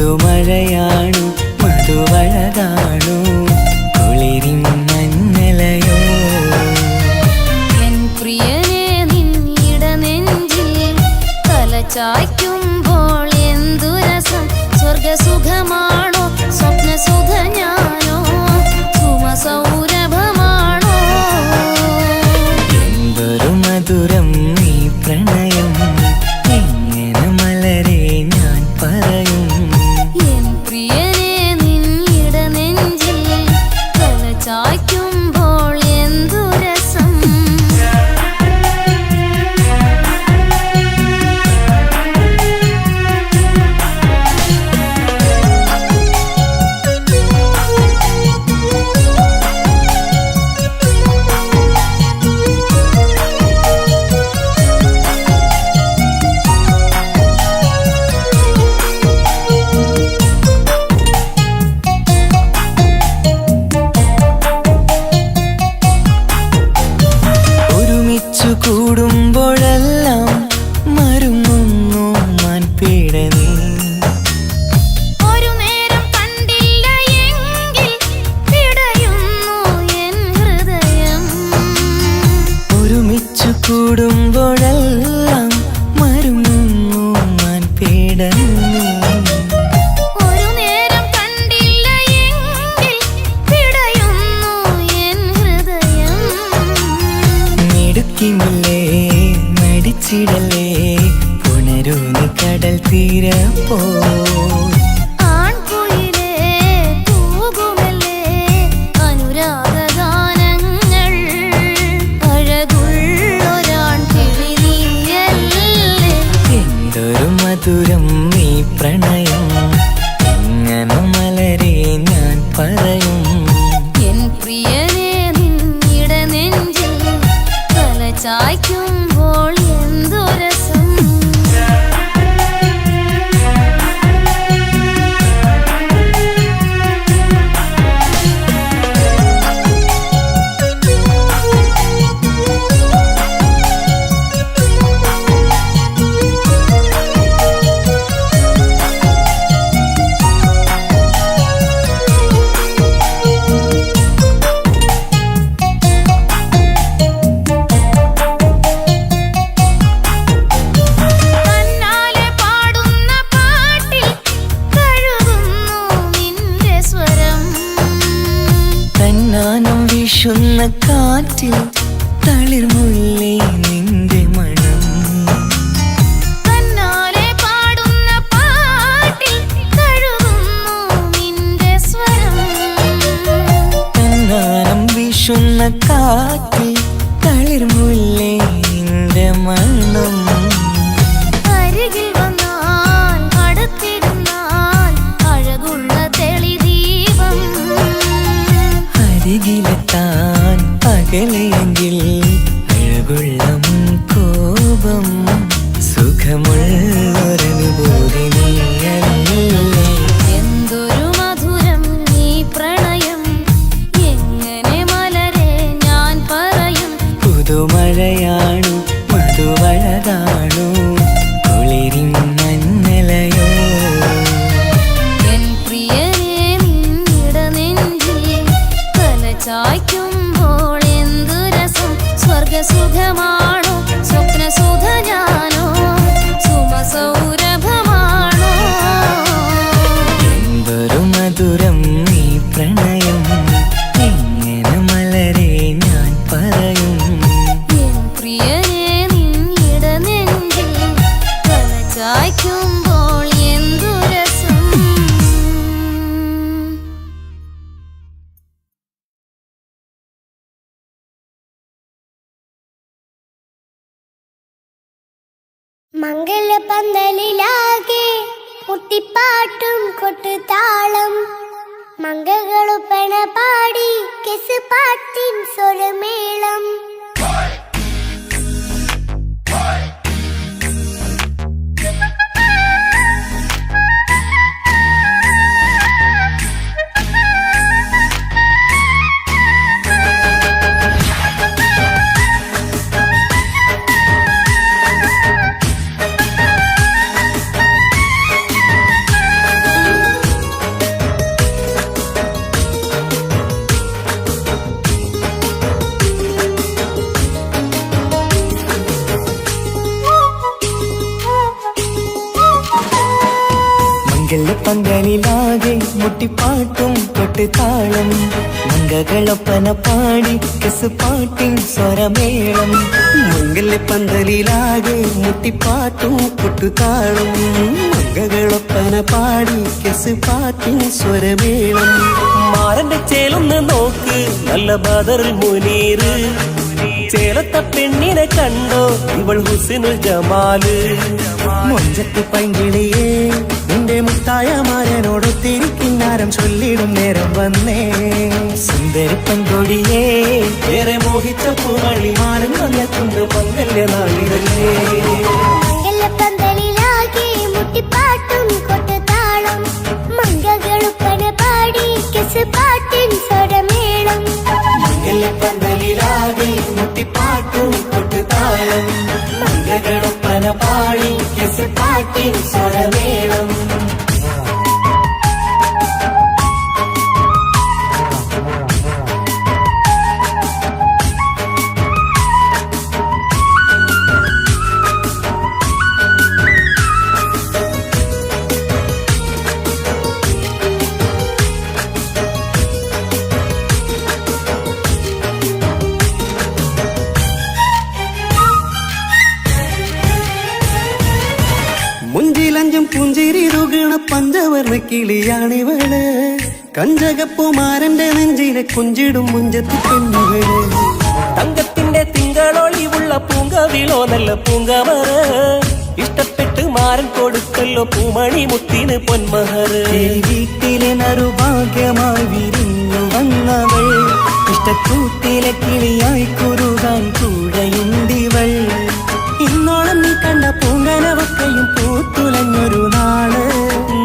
പുതുമഴയാണു മധുവഴകാണു കുളിരിൻ മഞ്ഞലയോ N പ്രിയനെ നിന്നിട നെഞ്ചിൽ തലചായ്ക്കുമ്പോൾ എന്തു രസം സ്വർഗസുഖമാണോ സ്വപ്നസുഖ ഞാനോ സുമസൗരഭമാണോ എന്തൊരു മധുരം നീ പ്രണയം എങ്ങനെ മലരെ ഞാൻ പറയും എൻ പ്രിയനെ നിന്നിട നെഞ്ചിൽ തലചായ്ക്കുമ്പോൾ എന്തു രസം കൂടുമ്പോഴെല്ലാം മരുങ്ങുന്നു മാൻപീടനീ ഒരു നേരം കണ്ടില്ല എങ്കിൽ പിടയുന്നു എൻ ഹൃദയം ഒരുമിച്ചു കൂടുമ്പോഴെല്ലാം മരുങ്ങുന്നു മാൻപീടനീ ഒരു നേരം കണ്ടില്ല എങ്കിൽ പിടയുന്നു എൻ ഹൃദയം മിടുക്കിമില്ലേ മടിച്ചിടലേ പുണരൂ നീ കടൽ തീരപ്പോ ആൺകുയിലേ തൂകുമല്ലേ അനുരാഗഗാനങ്ങൾ അഴകുള്ളൊരാൺ കിളി നീയല്ലേ എന്തൊരു മധുരം നീ പ്രണയം എങ്ങനെ മലരെ ഞാൻ പറയും എൻ പ്രിയനെ നിന്നിട നെഞ്ചിൽ തലചായ്ക്കുമ്പോൾ എന്തു രസം തന്നാലെ പാടുന്ന പാട്ടിൽ കഴുകുന്നു നിന്റെ സ്വരം തന്നാനം വീശുന്ന കാറ്റിൽ തളിർമുല്ലേ നിന്റെ മണം തന്നാലെ പാടുന്ന പാട്ടിൽ കഴുകുന്നു നിന്റെ സ്വരം തന്നാനം വീശുന്ന കാറ്റിൽ തളിർമുല്ലേ നിന്റെ മണം അരികിൽ വന്നാൽ അടുത്തിരുന്നാൽ അഴകുള്ള തെളിദീപം അരികിലെത്താൻ പകലെങ്കിൽ അഴകുള്ള കോപം സുഖമുള്ളൊരനുഭൂതി നീയല്ലേ എന്തൊരു മധുരം നീ പ്രണയം എങ്ങനെ മലരെ ഞാൻ പറയും പുതുമഴയാണു മധുവഴകാണു കുളിരിൻ മഞ്ഞലയോ എൻ പ്രിയനെ നിന്നിട നെഞ്ചിൽ തലചായ്ക്കുമ്പോൾ എന്തു രസം സ്വർഗസുഖമാണോ സ്വപ്നസുഖ ഞാനോ സുമസൗരഭമാണോ എന്തൊരു മധുരം നീ പ്രണയം എങ്ങനെ മലരെ ഞാൻ പറയും എൻ പ്രിയനെ നിന്നിട നെഞ്ചിൽ തലചായ്ക്കുമ്പോൾ എന്തു രസം മംഗലപന്തലിലാകെ കുട്ടിപ്പാട്ടും കൊട്ടുതാളം മംഗളുപ്പണ പാടി കെസ് പാട്ടിൻ സ്വരമേളം മംഗല്യപ്പന്തലിലാകെ മുട്ടിപ്പാട്ടും കൊട്ടുതാളം മംഗകളൊപ്പന പാടി കെസുപാട്ടിൻ സ്വരമേളം മംഗല്യപ്പന്തലിലാകെ മുട്ടിപ്പാട്ടും കൊട്ടുതാളം മംഗകളൊപ്പന പാടി കെസുപാട്ടിൻ സ്വരമേളം മാറന്റെ ചേലൊന്ന് നോക്ക് നല്ല ബദറുൽ മുനീറ് ചേലത്ത പെണ്ണിനെ കണ്ടോ ഇവൾ ഹുസ്നുൽ ജമാല് മൊഞ്ചത്ത് പൈങ്കിളിയേ നിന്റെ മുത്തായ മാരനോടൊത്തിരിക്കിന്നാരം ചൊല്ലിടും നേരം വന്നേ സുന്ദരി പെൺകൊടിയേ ഏറെ മോഹിച്ച പൂവളി മാരൻ വന്നെത്തുണ്ട് മംഗല്യ നാളിലല്ലേ മംഗല്യപ്പന്തലിലാകെ മുട്ടിപ്പാട്ടും കൊട്ടുതാളം മംഗകളുപ്പന പാടി കെസുപാട്ടിൻ സ്വരമേളം മംഗല്യപ്പന്തലിലാകെ മുട്ടിപ്പാട്ടും കൊട്ടുതാളം മംഗകളൊപ്പന പാടി കെസുപാട്ടിൻ സ്വരമേളം മുഞ്ചിലഞ്ചും പുഞ്ചിരി തുകണ പഞ്ചവർണ്ണ കിളിയാണിവള് കഞ്ചകപ്പുമാരന്റെ നെഞ്ചിനെ കുഞ്ചിടും മുഞ്ചത്തി പെണ്ണുകള് തങ്കത്തിന്റെ തിങ്കളൊളിവുള്ള പൂങ്കവിളോ നല്ല പൂങ്കവറ് ഇഷ്ടപ്പെട്ട് മാരൻ കൊടുക്കല്ലോ പൂമണി മുത്തിന് പൊന്മഹറ് വീട്ടിലെ നറുഭാഗ്യമായി വിരിഞ്ഞു വന്നവൾ ഇഷ്ടക്കൂട്ടിലെ കിളിയായി കുറുകാൻ കൂടെയുണ്ടിവൾ ഇന്നോളം നീ കണ്ട പൂങ്കനവക്കയും പൂത്തുലഞ്ഞൊരു നാള്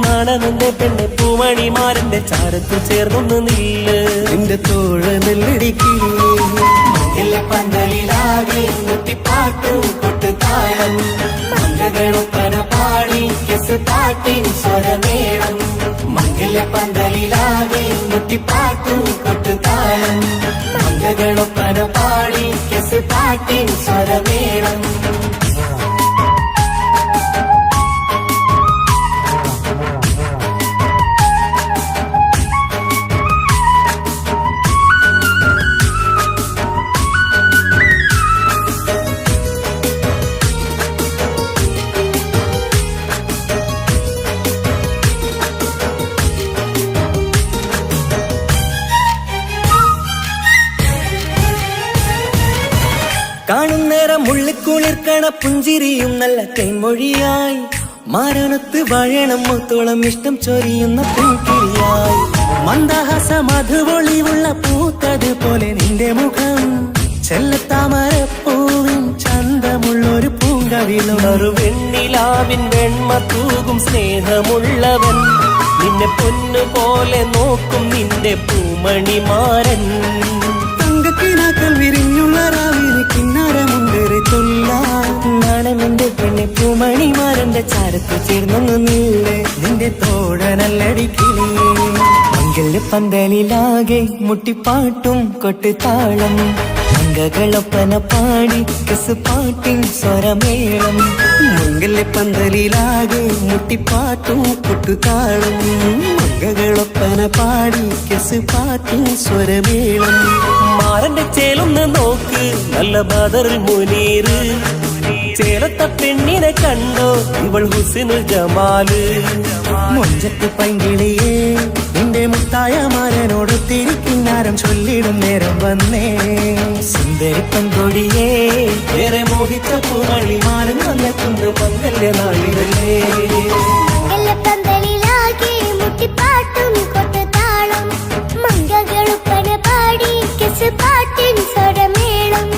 നാണനന്റെ പെണ്ണെ പൂമണിമാരന്റെ ചാരത്ത് ചേർന്നൊന്ന് നില്ല് നിന്റെ തോഴ നെല്ലടിക്കില്ലേ പന്തലിലാകെ മുട്ടിപ്പാട്ടും കൊട്ടുതാളം മംഗകളൊപ്പന പാടി കെസുപാട്ടിൻ സ്വരമേളം മംഗല്യപ്പന്തലിലാകെ മുട്ടിപ്പാട്ടും കൊട്ടുതാളം മംഗകളൊപ്പന പാടി കെസുപാട്ടിൻ സ്വരമേളം കാണുന്നേരം ഉള്ളിക്കുളിർക്കണ പുഞ്ചിരിയും നല്ല കൈമൊഴിയായി മാരണത്ത് വാഴണം മുത്തോളം ഇഷ്ടം ചൊരിയുന്ന പൂക്കിരിയായി മന്ദഹാസ മധുപൊളിവുള്ള പൂത്തത് പോലെ നിന്റെ മുഖം ചെല്ലത്താമരപ്പൂവിൻ ചന്തമുള്ളൊരു പൂങ്കവിളും ഒരു വെണ്ണിലാവിൻ വെണ്മ തൂകും സ്നേഹമുള്ളവൻ നിന്നെ പൊന്നുപോലെ നോക്കും നിന്റെ പൂമണിമാരൻ തങ്കക്കിനാക്കൾ വിരിഞ്ഞുള്ള രാവിലെ കിന്നാരമുണ്ടേറെ നാണമെന്റെ പെണ്ണെ പൂമണിമാരന്റെ ചാരത്ത് ചേർന്നൊന്ന് നീളെ നിന്റെ തോഴനല്ലടിക്കിളിയേ മംഗല്യപ്പന്തലിലാകെ മുട്ടിപ്പാട്ടും കൊട്ടുതാളം മംഗകളൊപ്പന പാടി കെസുപാട്ടിൻ സ്വരമേളം മംഗല്യപ്പന്തലിലാകെ മുട്ടിപ്പാട്ടും കൊട്ടുതാളം മംഗകളൊപ്പന പാടി കെസുപാട്ടിൻ സ്വരമേളം മാറന്റെ ചേലൊന്ന് നോക്ക് നല്ല ബദറുൽ മുനീറ് ചേലത്ത പെണ്ണിനെ കണ്ടോ ഇവൾ ഹുസ്നുൽ ജമാല് മൊഞ്ചത്ത് പൈങ്കിളിയേ നിന്റെ മുത്തായ മാരനോടൊത്തിരിക്കിന്നാരം ചൊല്ലിടും നേരം വന്നേ സുന്ദരി പെൺകൊടിയേ ഏറെ മോഹിച്ച പൂവളി മാരൻ വന്നെത്തുണ്ട് മംഗല്യ നാളിലല്ലേ മംഗല്യപ്പന്തലിലാകെ മുട്ടിപ്പാട്ടും കൊട്ടുതാളം മംഗകളുപ്പന പാടി കെസുപാട്ടിൻ സ്വരമേളം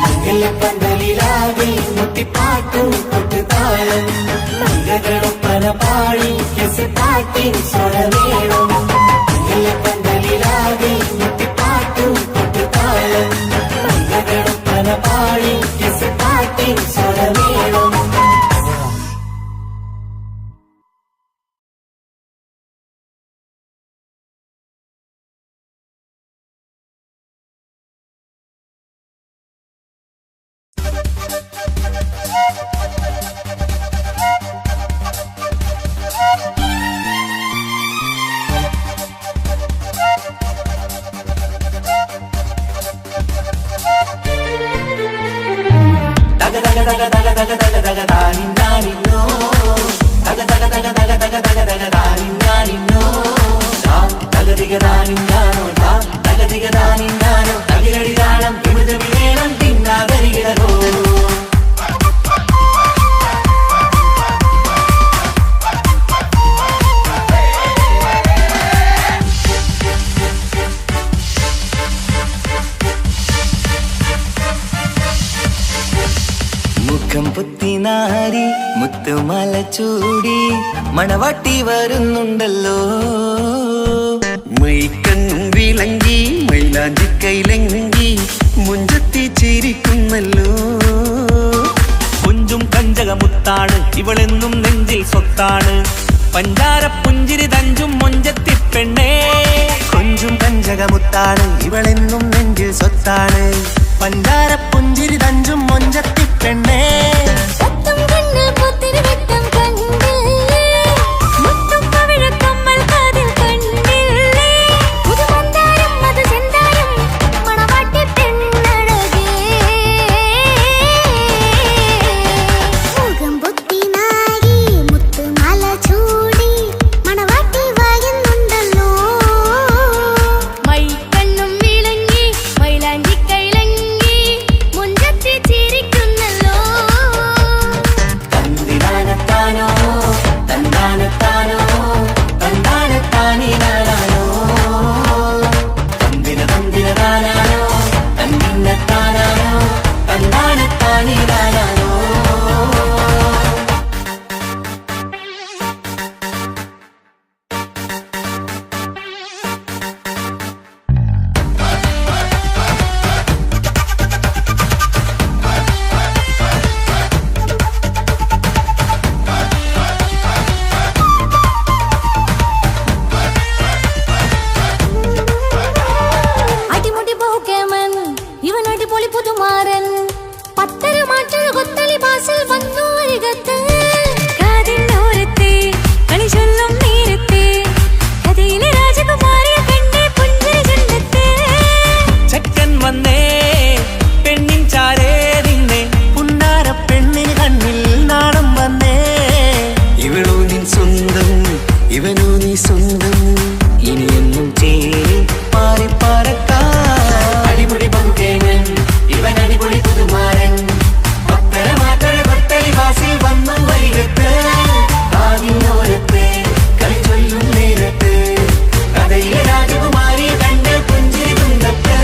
മംഗല്യപ്പന്തലിലാകെ മുട്ടിപ്പാട്ടും കൊട്ടുതാളം മംഗകളൊപ്പന പാടി കെസുപാട്ടിൻ സ്വരമേളം മംഗല്യപ്പന്തലിലാകെ മുട്ടിപ്പാട്ടും കൊട്ടുതാളം മംഗകളൊപ്പന പാടി കെസുപാട്ടിൻ സ്വരമേളം തക തക തക തക തക താനിന്നാനിന്നോ തക തക തക തക തക തക തക താനിന്നാനിന്നോ തകതിക താനിന്നാനോ തകതിക താനിന്നാനോ തകിലടി താളം വിമുത വിവേളം തിന്നാകരികിടകോ മുഖം പുത്തിനാരി മുത്തുമല ചൂടി മണവാട്ടി വരുന്നുണ്ടല്ലോ മൈക്കണ്ണും വിളങ്ങി മൈലാഞ്ചി കൈലങ്ങി മുഞ്ചത്തി ചിരിക്കുന്നല്ലോ കുഞ്ചും കഞ്ചകമുത്താണ് ഇവളെന്നും നെഞ്ചിൽ സ്വത്താണ് പഞ്ചാര പുഞ്ചിരി തഞ്ചും മൊഞ്ചത്തി പെണ്ണേ കൊഞ്ചും കഞ്ചകമുത്താണ് ഇവളെന്നും നെഞ്ചിൽ സ്വത്താണ് പഞ്ചാര പുഞ്ചിരി തഞ്ചും മൊഞ്ചത്തി പെണ്ണേ സത്തം കണ്ണിൽ പുത്തിരി വെട്ടം കണ്ടില്ലേ മുത്തും പവിഴക്കമ്മൽ കാതിൽ കണ്ടില്ലേ പുതുമന്ദാരം അത് ചെന്തായം മണവാട്ടി പെണ്ണഴകേ മുഖം പൊത്തിനാരി മുത്തുമാല ചൂടി മണവാട്ടി വായുന്നുണ്ടല്ലോ മൈക്കണ്ണും വിളങ്ങി മൈലാഞ്ചി കൈലങ്ങി മുഞ്ചത്തി ചിരിക്കുന്നല്ലോ തന്തിനാനത്താനോ തന്താനത്താനോ തന്താനത്താനിനാനോ തന്തിന തന്തിനതാനാനോ തന്നിന്നത്താനാനോ തന്താനത്താനിനാനോ അടിമുടി പോകേമൻ ഇവൻ അടിപൊളി പുതുമാരൻ പത്തര മാറ്റൊരു കൊത്തളി ബാസിൽ വന്നു അരികത്ത് കാതിന്നോരത്തെ കളി ചൊല്ലും നേരത്തെ കഥയിലെ രാജകുമാരിയെ കണ്ടേ പുഞ്ചിരി ചൊല്ലത്തെ ചെക്കൻ വന്നേ പെണ്ണിൻ ചാരേ നിന്നെ പുന്നാര പെണ്ണിന് കണ്ണിൽ നാണം വന്നേ ഇവളോ നിൻ സ്വന്തം ഇവനോ നീ സ്വന്തം ഇനിയെന്നും ചേരി പാറി പറക്കാം അടിപൊളി പങ്കുകേനൻ ഇവൻ അടിപൊളി പുതുമാരൻ പത്തര മാറ്റഴ കൊത്തളി വാസിൽ വന്നു വൈകത്ത് ആദിനോരത്ത് കളി ചൊല്ലും നേരത്ത് കഥയിലെ രാജകുമാരിയെ കണ്ട് പുഞ്ചിരി തുണ്ടത്ത്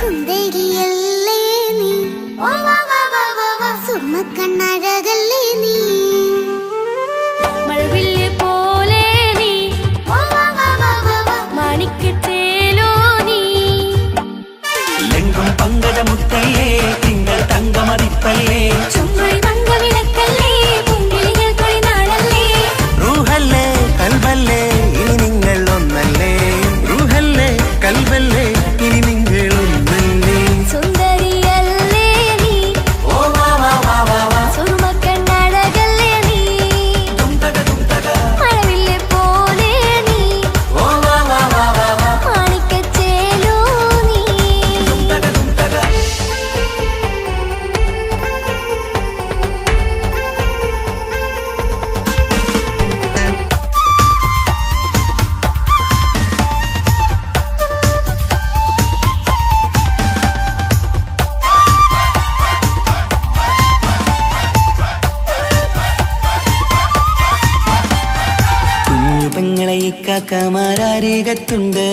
സുന്ദരിയല്ലേ നീ സുമ്മക്കണ്ണഴകല്ലേ നീ മഴവില്ല് പോലെ നീ മാണിക്കത്തേലോ നീ ലെങ്കും പങ്കജമുത്തല്ലേ തിങ്കൾ തങ്കമതിപ്പല്ലേ ചുമ്മായി മങ്കവിളക്കല്ലേ പുങ്കിളികൾ തൊഴിനാളല്ലേ റൂഹല്ലേ കൽബല്ലേ ഇനി നിങ്ങൾ ഒന്നല്ലേ റൂഹല്ലേ കൽബല്ലേ ഇനി നിങ്ങൾ ഒന്നല്ലേ സുന്ദരിയല്ലേ നീ ഓ വാ വാ വാ വാ വാ സുറുമക്കണ്ണഴകല്ലേ നീ മഴവില്ല് പോലെ നീ ഓ വാ വാ വാ വാ വാ മാണിക്കച്ചേലോ നീ കുഞ്ഞു പെങ്ങളെ ഇക്കാക്കമാരരികത്തുണ്ട്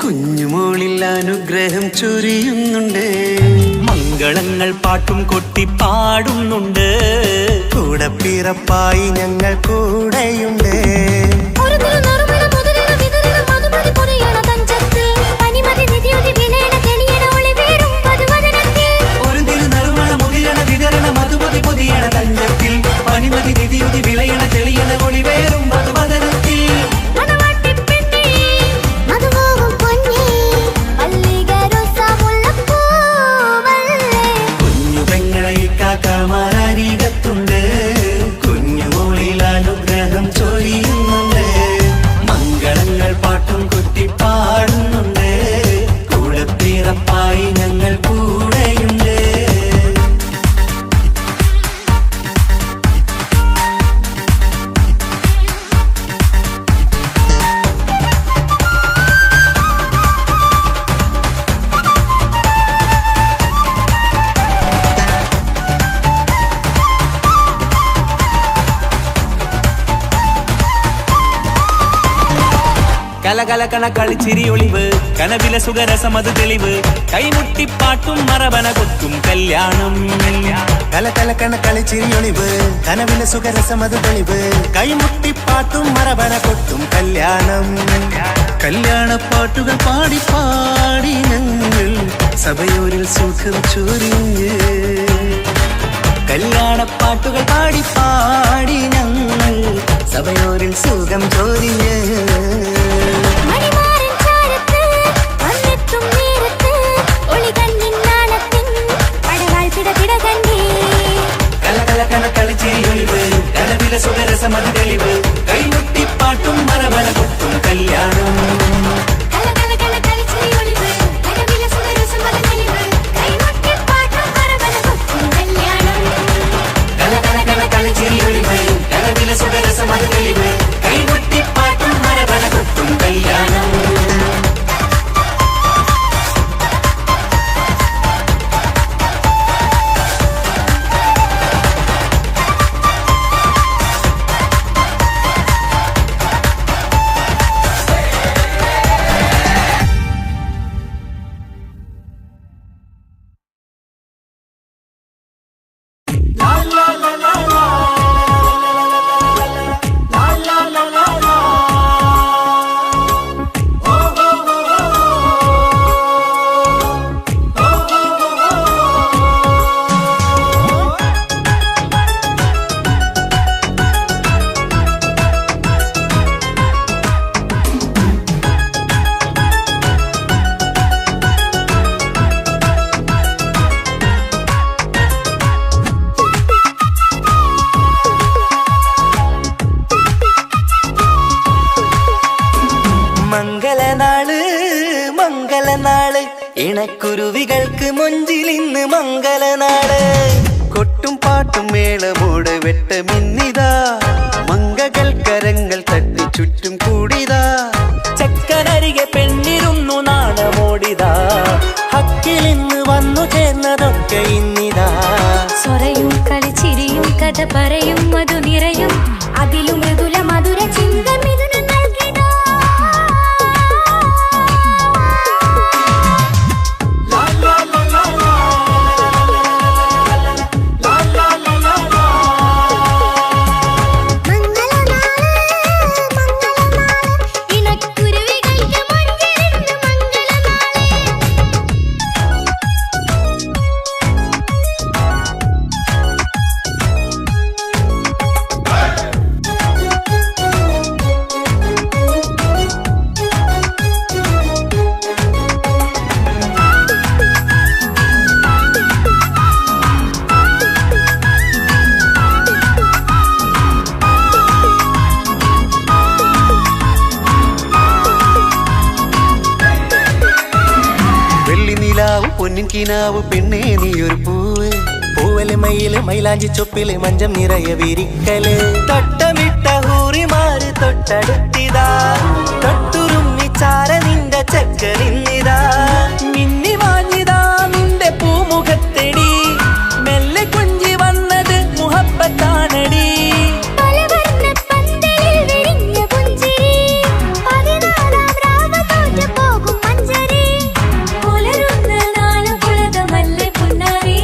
കുഞ്ഞുമോളിൽ അനുഗ്രഹം ചൊരിയുന്നുണ്ട് മംഗളങ്ങൾ പാട്ടും കൊട്ടി പാടുന്നുണ്ട് കൂടെ പിറപ്പായി ഞങ്ങൾ കൂടെയുണ്ട് ഒരു തിരുനറുമണ മുതലിട വിതറിട മധുമതി പൊതിയണ തഞ്ചത്തിൽ പനിമതി നിധിയുതി വിലയണ തെളിയണ ഒളിവേറും പതുവദനത്തിൽ ഒരു തിരുനറുമണ മുതിരണ വിതരണ മധുമതി പൊതിയണ തഞ്ചത്തിൽ പനിമതി നിധിയുതി വിളയണ തെളിയണ ഒളിവേറും മധുമത കലകലകണ കളിച്ചിരി ഒളിവ് കനവില സുഖരസമത് തെളിവ് കൈമുട്ടിപ്പാട്ടും മറവന കൊത്തും കല്യാണം കലകലകണ കളിച്ചിരി ഒളിവ് കനവില സുഖരസമത് തെളിവ് കൈമുട്ടിപ്പാട്ടും മറവന കൊത്തും കല്യാണം കല്യാണപ്പാട്ടുകൾ പാടി പാടി ഞങ്ങൾ സഭയോരിൽ സുഖം ചൊരിഞ്ഞ് കല്യാണപ്പാട്ടുകൾ പാടി പാടി ഞങ്ങൾ സഭയോരിൽ സുഖം ചൊരിഞ്ഞ് മണിമാരൻ ചാരത്ത് വന്നെത്തും നേരത്ത് ഒളി കണ്ണിൻ നാളത്തിൻ പടവാൾ പിടപിട കണ്ടേ കലകലകണ കളിച്ചിരി ഒളിവ് കനവില സുഖരസമത് തെളിവ് കൈമുട്ടിപ്പാട്ടും മറവന കൊത്തും കല്യാണം കലകലകണ കളിച്ചിരി ഒളിവ് കനവില സുഖരസമത് തെളിവ് കൈമുട്ടിപ്പാട്ടും മറവന കൊത്തും കല്യാണം കലകലകണ കളിച്ചിരി ഒളിവ് കനവില സുഖരസമത് തെളിവ് കൈമുട്ടിപ്പാട്ടും മറവന കൊത്തും കല്യാണം മംഗളനാള് മംഗളനാള് ഇണക്കുരുവികൾക്ക് മൊഞ്ചിലിന്ന് മംഗളനാള് കൊട്ടും പാട്ടും മേളമോട് വെട്ടമിന്നിതാ മംഗകൾ കരങ്ങൾ തട്ടി ചുറ്റും കൂടിതാ ചക്കനരികെ പെണ്ണിരുന്നു നാണമോടിതാ ഹക്കിലിന്ന് വന്നു ചേർന്നതൊക്കെ ഇന്നിതാ സ്വരയും കളിച്ചിരിയും കഥ പറയും മധു നിറയും അതിലും മൃദുല മധുര ചിന്ത മിഥുന നൽകിടാ ഇണക്കുരുവികൾക്ക് മൊഞ്ചിലിന്ന് മംഗളനാളേ വെള്ളി നിലാവ് പൊന്നിൻ കിനാവ് പെണ്ണേ നീയൊരു പൂവ് പൂവല് മയില് മൈലാഞ്ചി ചൊപ്പില് മഞ്ചം നിറയെ വിരിക്കല് തട്ടമിട്ട ഹൂറിമാര് തൊട്ടടുത്തിതാ തൊട്ടുരുമ്മി ചാര നിന്റെ ചക്കനിന്നിതാ മിന്നി വാഞ്ഞിതാ നിന്റെ പൂമുഖത്തെടി മെല്ലെ കൊഞ്ചി വന്നത് മുഹബത്താണടി പലവർണ്ണ പന്തലിൽ വിരിഞ്ഞ പുഞ്ചിരി 14 രാവ് തോറ്റു പോകും മഞ്ചരി പുലരുന്ന നാള് പുലകമല്ലേ പുന്നാരി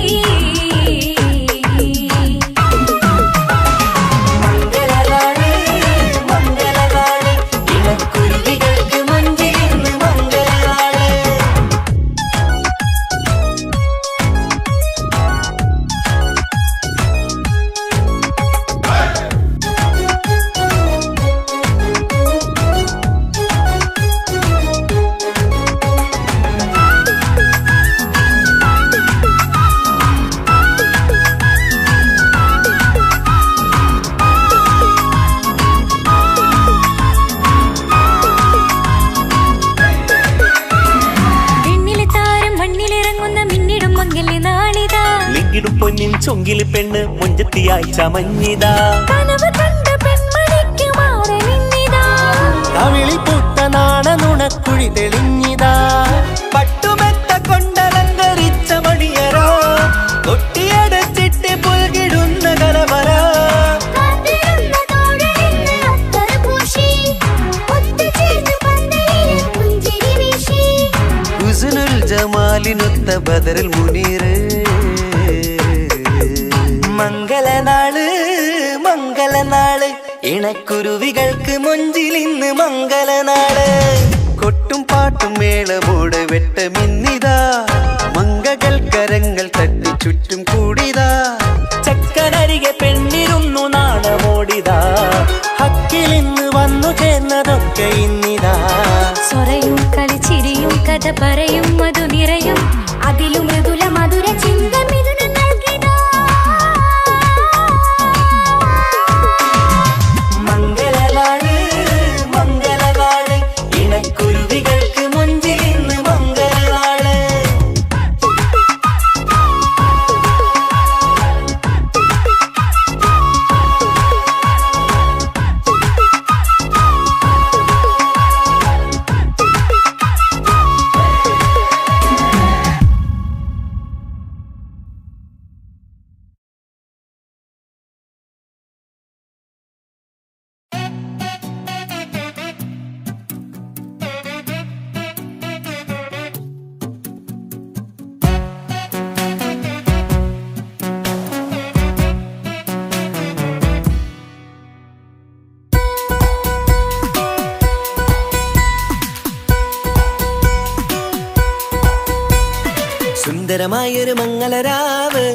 മംഗളനാള് മംഗളനാള് ഇണക്കുരുവികൾക്ക് മഞ്ചിലിന്ന് മംഗളനാള് വിണ്ണിലെ താരം മണ്ണിലിറങ്ങുന്ന മിന്നിടും മംഗല്യ നാളിതാ ലിങ്കിടും പൊന്നിൻ ചൊങ്കില് പെണ്ണ് മൊഞ്ചത്തിയായി ചമഞ്ഞിതാ കനവ് കണ്ട പെൺമണിക്ക് മാറി നിന്നിതാ കവിളിൽ പൂത്ത നാണ നുണക്കുഴി തെളിഞ്ഞിതാ പട്ടുമെത്ത കൊണ്ടലങ്കരിച്ച മണിയറോ കൊട്ടിയടച്ചിട്ട് പുൽകിടുന്ന കലവറ കാത്തിരുന്ന തോഴലിന്ന് അത്തർ പൂശി ഒത്തുചേർന്ന് പന്തലിൽ ബദറുൽ ജമാലിനൊത്ത ബദറുൽ മുനീറ്. മംഗളനാള് മംഗളനാള് ഇണക്കുരുവികൾക്ക് മൊഞ്ചിലിന്ന് മംഗളനാള്. കൊട്ടും പാട്ടും മേളമോട് വെട്ടമിന്നിതാ മംഗകൾ കരങ്ങൾ തട്ടി ചുറ്റും കൂടിതാ. ചക്കനരികെ പെണ്ണിരുന്നു നാണമോടിതാ ഹക്കിലിന്ന് വന്നു ചേർന്നതൊക്കെ ഇന്നിതാ. സ്വരയും കളിച്ചിരിയും കഥ പറയും മധു നിറയും അതിലും മൃദുല മധുര ചിന്ത മിഥുന നൽകിതാ. മംഗളനാള് മംഗളനാള് ഇണക്കുരുവികൾക്ക് മുഞ്ചിലിന്ന് മംഗളനാള്. സുന്ദരമായൊരു മംഗളരാവ്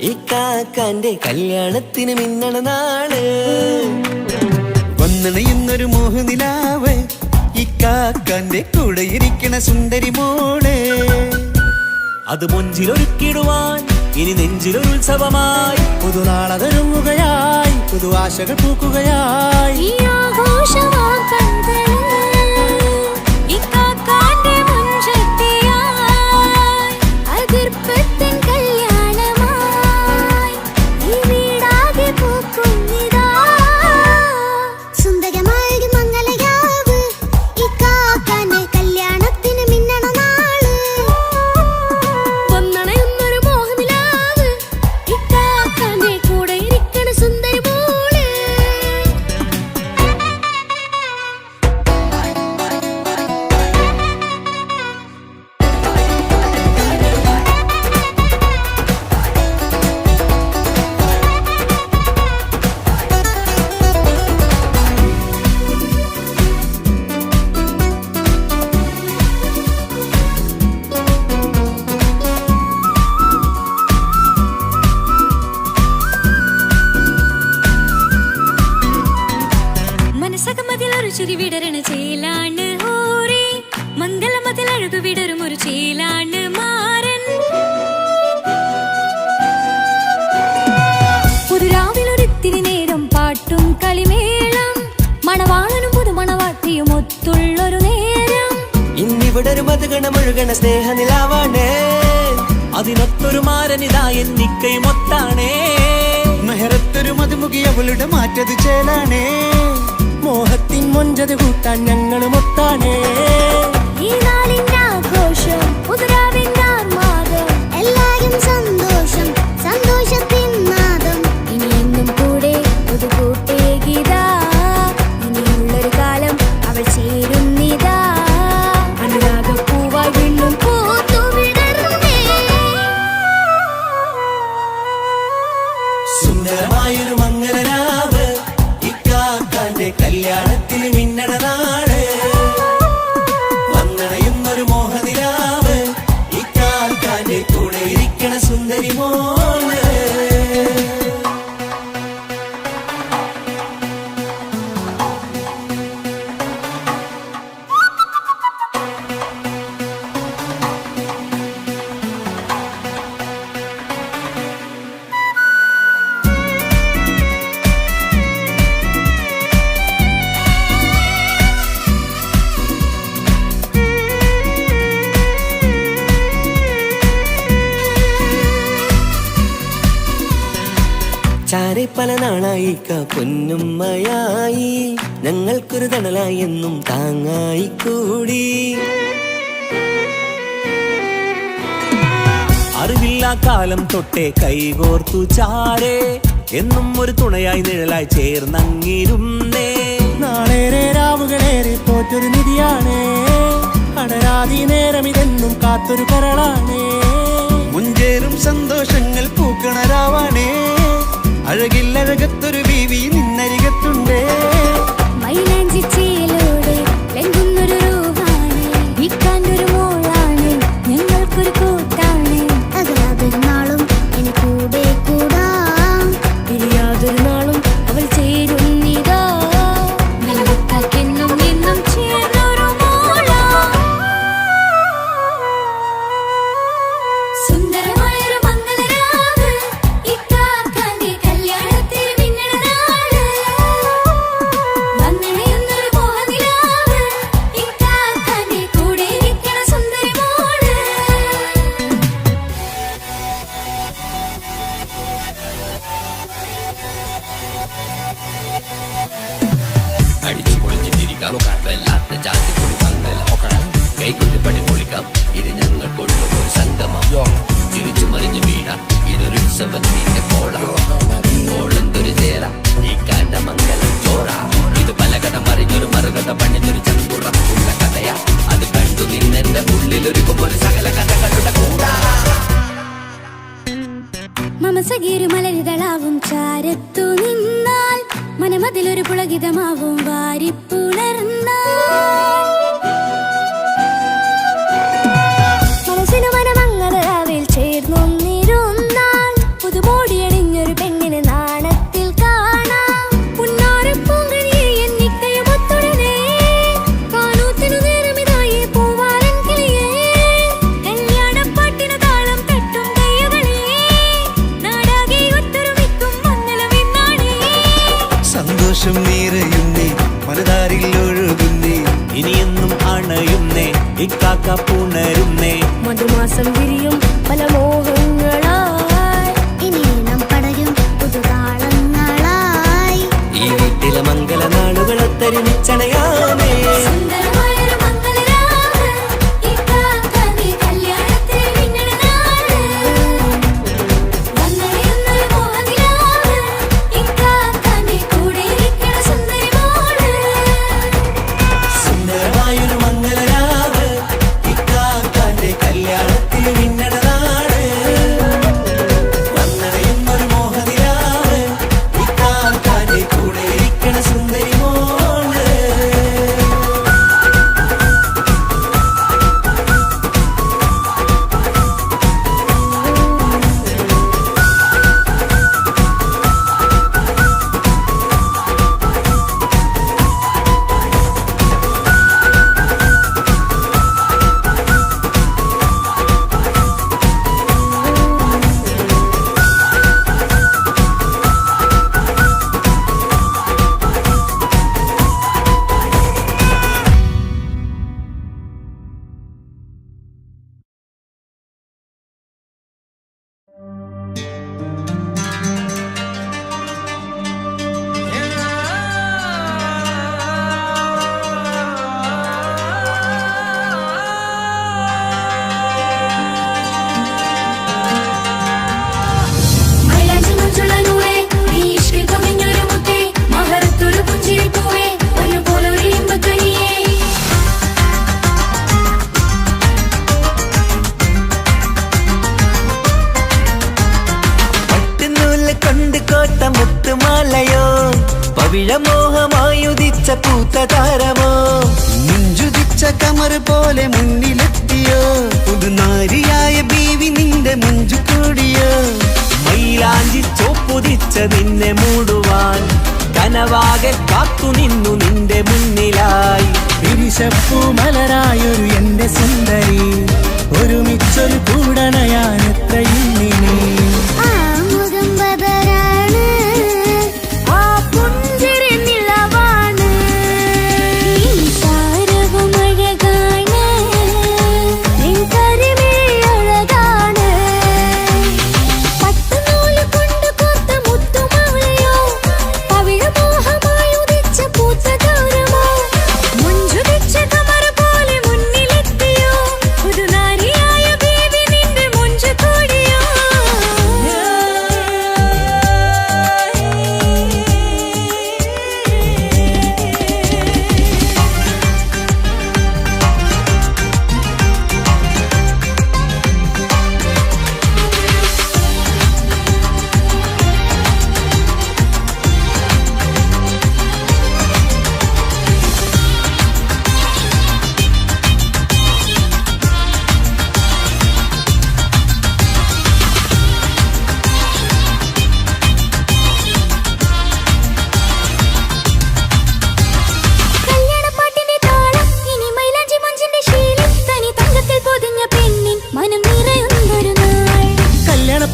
ഈ കാക്കാന്റെ കല്യാണത്തിന് മിന്നണ നാള്. വന്നണയുന്നൊരു മോഹനിലാവ് ഈ കാക്കാന്റെ കൂടെ ഇരിക്കണ സുന്ദരി മോള്. അത് മൊഞ്ചിലൊരുക്കിടുവാൻ ഇനി നെഞ്ചിലൊരുത്സവമായി പുതുനാളതൊരുങ്ങുകയായി പുതുവാശകൾ പൂക്കുകയായി. ഈ ആഘോഷമാക്കന്തല് ഇക്കാക്കാന്റെ മുൻചെത്തിയായി അതിർപ്പത്തിൻ കല്യാണമായി ഈ വീടാകെ പൂക്കുന്നിതാ. സുന്ദരമായൊരു മംഗളരാവ് ഈ കാക്കാന്റെ കല്യാണത്തിന് മിന്നണ നാള്. വന്നണയുന്നൊരു മോഹനിലാവ് ഇക്കാക്കാന്റെ കൂടെ ഇരിക്കണ സുന്ദരി മോള്. മനസ്സകമതിലൊരു ചിരി വിടരണ ചേലാണ് ഹോറി മംഗളമതിൽ അഴകു വിടരും ഒരു ചേലാണ് മാരൻ. പുതുരാവിലൊരിത്തിരി നേരം പാട്ടും കളിമേളം മണവാളനും പുതുമണവാട്ടിയും ഒത്തുള്ളൊരു നേരം. ഇന്നിവിടെ ഒരു മധുഗണമൊഴുകണ സ്നേഹനിലാവാണേ. അതിനൊത്തൊരു മാരനിതാ എന്നിക്കൈമൊത്താണേ. മെഹറത്തൊരു മധുമുഖി അവളുടെ മാറ്റത് ചേലാണേ. മോഹത്തിൻ മൊഞ്ചത് കൂട്ടാൻ ഞങ്ങളും ഒത്താണേ. ഈ നാളിന്റെ ആഘോഷം പുതുരാവിന്റെ ആർമാദം എല്ലാരും സന്തോഷം സന്തോഷത്തിൻ നാദം. ഇനി എന്നും കൂടെ പുതുകൂട്ടേകിതാ ഇനിയുള്ളൊരു കാലം അവൾ ചേരുന്നിതാ. അനുരാഗപ്പൂവായി വീണ്ടും പൂത്തു വിടർന്നേ. സുന്ദരമായൊരു മംഗളരാവ് ഇക്കാക്കാന്റെ കല്യാണത്തിന് മിന്നണ നാള്. വന്നണയുന്നൊരു മോഹനിലാവ് ഇക്കാക്കാന്റെ കൂടെ ഇരിക്കണ സുന്ദരി മോള്. ചാരെ പല നാളായി പൊന്നുമ്മയായി ഞങ്ങൾക്കൊരു തണലായി എന്നും താങ്ങായി കൂടി. അറിവില്ലാ കാലം തൊട്ടേ കൈകോർത്തു ചാരേ എന്നും ഒരു തുണയായി നിഴലായി ചേർന്നങ്ങിരുന്നേ. നാളേറെ രാവുകളേറെ പോറ്റൊരു നിധിയാണേ. കാണരാതി നേരം ഇതെന്നും കാത്തൊരു കരളാണേ. മുഞ്ചേറും സന്തോഷങ്ങൾ പൂക്കണരാവാണേ. അഴകില്ലഴകത്തൊരു ബീവി നിന്നരികത്തുണ്ടേ. മൈലാഞ്ചി ചേലോടെ ലംഘുന്നൊരു രൂപാണ്, ഇക്കാണ്ടൊരു മോളാണ്, ഞങ്ങൾക്കൊരു കൂട്ടാണ്. അകലാതൊരു നാളും ഇനി കൂടെ കൂടാം, പിരിയാതൊരു നാളും അവൾ ചേരുന്നിതാ. നിലവത്താക്കെന്നും എന്നും ചേർന്നൊരു മോളാ. സുന്ദരമായൊരു മംഗളരാവ്, ഇക്കാക്കാന്റെ കല്യാണത്തിൽ മിന്നണ നാള്. വന്നണയുന്നൊരു മോഹനിലാവ്, ഇക്കാക്കാന്റെ കൂടെ ഇരിക്കണ സുന്ദരി മോള്. അടിച്ചു പൊളിച്ചിട്ടിരിക്കാം വല്ലാത്ത ജാതി പൊളി മംഗലം കൈകൊട്ടി പണി പൊളിക്കാം. ഇത് ഞങ്ങൾ കൊണ്ടുപോയി സംഗമം തിരിച്ചു മറിഞ്ഞു വീണ ഇതൊരു ഉത്സവത്തിന്റെ കോളെന്തൊരു ചേര ഈ കാണ്ട മംഗലം ചോറ. ഇത് പലകഥ മറിഞ്ഞൊരു മറുകഥ പണിഞ്ഞൊരു ചങ്കുറപ്പുള്ള കഥയാ. അത് കണ്ടു നിന്നെന്റെ ഉള്ളിലൊരുക്കുമ്പോൾ സകല കഥകളുടെ കൂടാ. മമസകീരു മലരിതളാവും ചാരത്തു നിന്നാൽ, മനമതിലൊരു പുളകിതമാവും വാരിപ്പുണർന്നാൽ. മനസ്സിനു മനമംഗളരാവിൽ ചേർന്നൊന്നിരുന്നാൽ, പുതുമോടിയണിഞ്ഞൊരു പെണ്ണിന് നാണത്തിൽ കാണാം. പുന്നാരപ്പൂങ്കണിയെ എന്നിക്കയുമൊത്തുടനെ, കാനൂത്തിനു നേരമിതായി പൂവാലൻ കിളിയേ. കല്യാണപ്പാട്ടിനു താളം തട്ടും കയ്യുകളെ, നാടാകെ ഒത്തൊരുമിക്കും മംഗളമെന്നാണേ. സന്തോഷം നിറയുന്നേ, മനതാരിൽ ഒഴുകുന്നേ. ഇനിയെന്നും അണയുന്നേ, ഇക്കാക്ക പുണരുന്നേ. മധുമാസം വിരിയും പല മോഹങ്ങളായി, ഇനി നാം പടരും പുതുതാളങ്ങളായി. ഈ വീട്ടിലെ മംഗളനാളുകളൊത്തരിച്ചണയാമേ. സുന്ദരമായൊരു മംഗളരാവ്, ഇക്കാക്കാന്റെ കല്യാണത്തിൽ മിന്നണ നാള്. വന്നണയുന്നൊരു മോഹനിലാവ്, ഇക്കാക്കാന്റെ കൂടെ ഇരിക്കണ സുന്ദരി മോള്. സുന്ദരമായൊരു മംഗളരാവ്, ഇക്കാക്കാന്റെ കല്യാണത്തിൽ മിന്നണ നാട്. വന്നണയുന്നൊരു മോഹനിലാവ്, ഇക്കാക്കാന്റെ കൂടെ ഇരിക്കണ സുന്ദരി മോള്. മൈലാഞ്ചി മുഞ്ചുള്ള നൂറേ, നീ ഇഷ്കിൽ പൊതിഞ്ഞൊരു മുത്തേ, മഹരത്തൊരു പുഞ്ചിരിപ്പൂവേ, ഒരുപോലൊരു ഇമ്പക്കനിയേ. പട്ടുനൂല് കൊണ്ട് കോട്ട മുത്തുമാലയോ, പവിഴമോഹമായുദിച്ച പൂത്ത താരമോ. മുഞ്ചുദിച്ച കമർ പോലെ മുന്നിലെത്തിയോ, പുതുനാരിയായ ബീവി നിന്റെ മുഞ്ചു കൂടിയോ. മൈലാഞ്ചി ചോപ്പുതിച്ച നിന്നെ മൂടുവാൻ, കനവാകെ കാത്തു നിന്നു നിന്റെ മുന്നിലായി. വിരിശപ്പൂ മലരായൊരു എന്റെ സുന്ദരി, ഒരുമിച്ചൊരു കൂടണയാൻ എത്രയിന്നിനി. ആ മുഖം ബദരാണ്, ആ പുഞ്ചിരി നിലവാണ്, നീ താരവും അഴകാണ്, നിൻ കരിമിഴി അഴകാണ്. പട്ടുനൂല് കൊണ്ട് കോർത്ത മുത്തുമാലയോ, പവിഴമോഹമായി ഉദിച്ച പൂത്ത താരമോ. മുഞ്ചുദിച്ച കമർ പോലെ മുന്നിലെത്തിയോ, പുതുനാരിയായ ബേബി നിന്റെ മുഞ്ചു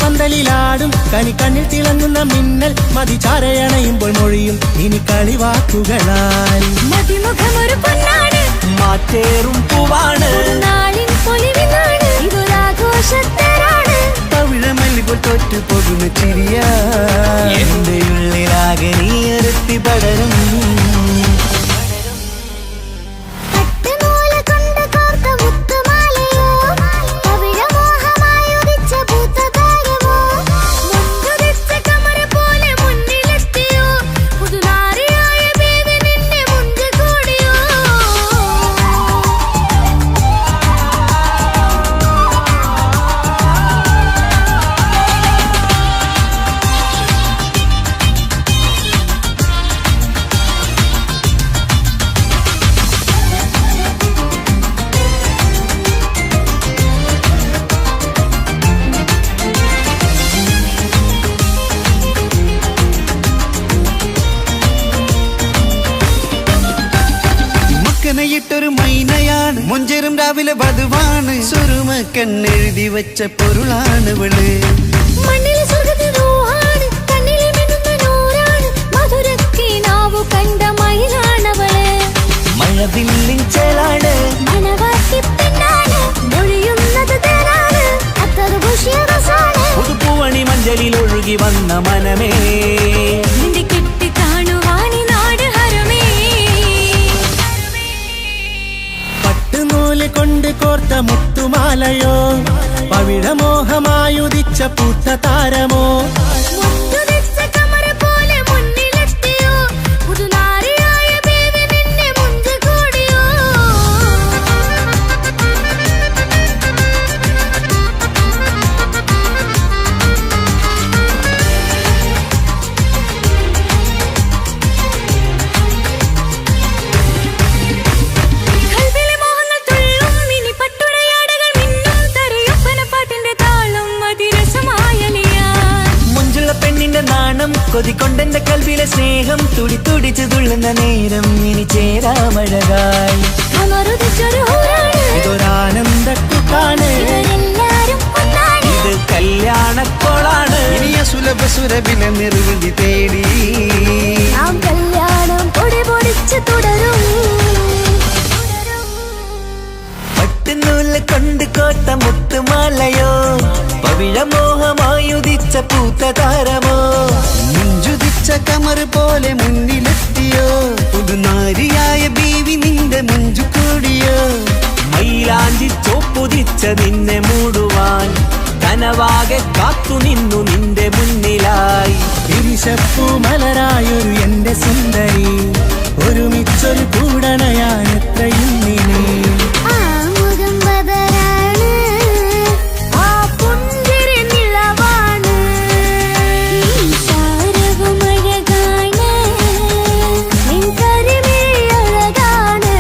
പന്തലിലാടും കനി കണ്ണിൽ തിളങ്ങുന്ന മിന്നൽ മതിചാരയണയുമ്പോൾ മൊഴിയും ഇനി കളിവാക്കുകളാൽ മതിമുഖമൊരു പൊന്നാണ് മാറ്റേറും പൂവാണ് നാളിൻ പൊലിവിനാണ് ഇതൊരാഘോഷത്തരാണ് പവിഴമല്ലിപ്പോൾ തോറ്റു പോകുന്ന ചിരിയ എന്റെ ഉള്ളിലാകെ നീയറുത്തി പടരും ൊരു മൈനയാണ് മുഞ്ചേറും രാവിലെ വധുവാണ് സുറുമ കണ്ണെഴുതി വെച്ച പൊരുളാണ് വിള് മണ്ണിലെ സ്വർഗ്ഗത്തിൽ റൂഹാണ് കണ്ണിലെ മിന്നുന്ന നൂറാണ് മധുരക്കിനാവു കണ്ട മയിലാണവള് മഴവില്ലിൻ ചേലാണ് മണവാട്ടി പെണ്ണാണ് മൊഴിയുന്നത് തേനാണ് അത്തറ് ഭൂഷിയ രസാണ് പുതുപ്പൂവണി മഞ്ചലിൽ ഒഴുകി വന്ന മനമേ നിന്റെ കെട്ടി കാണുവാനി നാട് ഹരമേ പട്ടുനൂല് കൊണ്ട് കോർത്ത മുത്തുമാലയോ പവിഴമോഹമായുദിച്ച പൂത്ത താരമോ മുത്തുതിച്ച കമറ പോലെ മുന്നിലെത്തിയോ പുതുനാരിയായ ബേബി നിന്നെ മുഞ്ചു കൂടിയോ കൽവിലെ മോഹങ്ങൾ തുള്ളും ഇനി പട്ടുടയാടകൾ മിന്നും തരയൊപ്പന പാട്ടിന്റെ താളം അതിരസമായലിയാൻ മുഞ്ചുള്ള പെണ്ണിന്റെ നാണം കൊതിക്കൊണ്ടെന്റെ കൽവിലെ സ്നേഹം തുടി തുടിച്ചു തുള്ളുന്ന നേരം ഇനി ചേരാമഴകായി അമറുദിച്ചൊരു ഹൂറാണ് ഇതൊരാനന്ദക്കുട്ടാണ് ഇവരെല്ലാരും ഒന്നാണ് ഇത് കല്യാണക്കോളാണ് ഇനിയ സുലഭ സുരഭില നിർവൃതി തേടി നാം കല്യാണം പൊടി പൊടിച്ച് തുടരും പട്ടുനൂല് കൊണ്ട് കോട്ട മുത്തുമാലയോ പവിഴമോഹമായുദിച്ച പൂത്ത താരമോ മുഞ്ചുദിച്ച കമറ് പോലെ മുന്നിലെത്തിയോ പുതുനാരിയായ ബീവി നിന്റെ മുഞ്ചു കൂടിയോ മൈലാഞ്ചി ചോപ്പുതിച്ച നിന്നെ മൂടുവാൻ കനവാകെ കാത്തു നിന്നു നിന്റെ മുന്നിലായി തിരിശപ്പൂ മലരായൊരു എന്റെ സുന്ദരി ഒരുമിച്ചൊരു കൂടണയാൻ എത്രയും നിന്നെ ആ മുഖം ബദരാണ് ആ പുഞ്ചിരി നിലവാണ് ഈ സാരവും അഴകാണ് നിൻ കരിമിഴി അഴകാണ്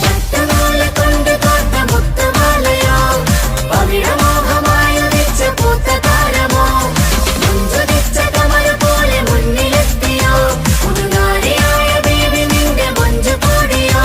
പട്ടുനൂല് കൊണ്ട് കോർത്ത മുത്തുമാലയോ പവിഴമോഹമായുദിച്ച പൂത്ത താരമോ മുഞ്ചുദിച്ച കമല പോലെ മുന്നിലെത്തിയോ പുതുനാരിയായ ബേബി നിന്റെ മുഞ്ചു കൂടിയോ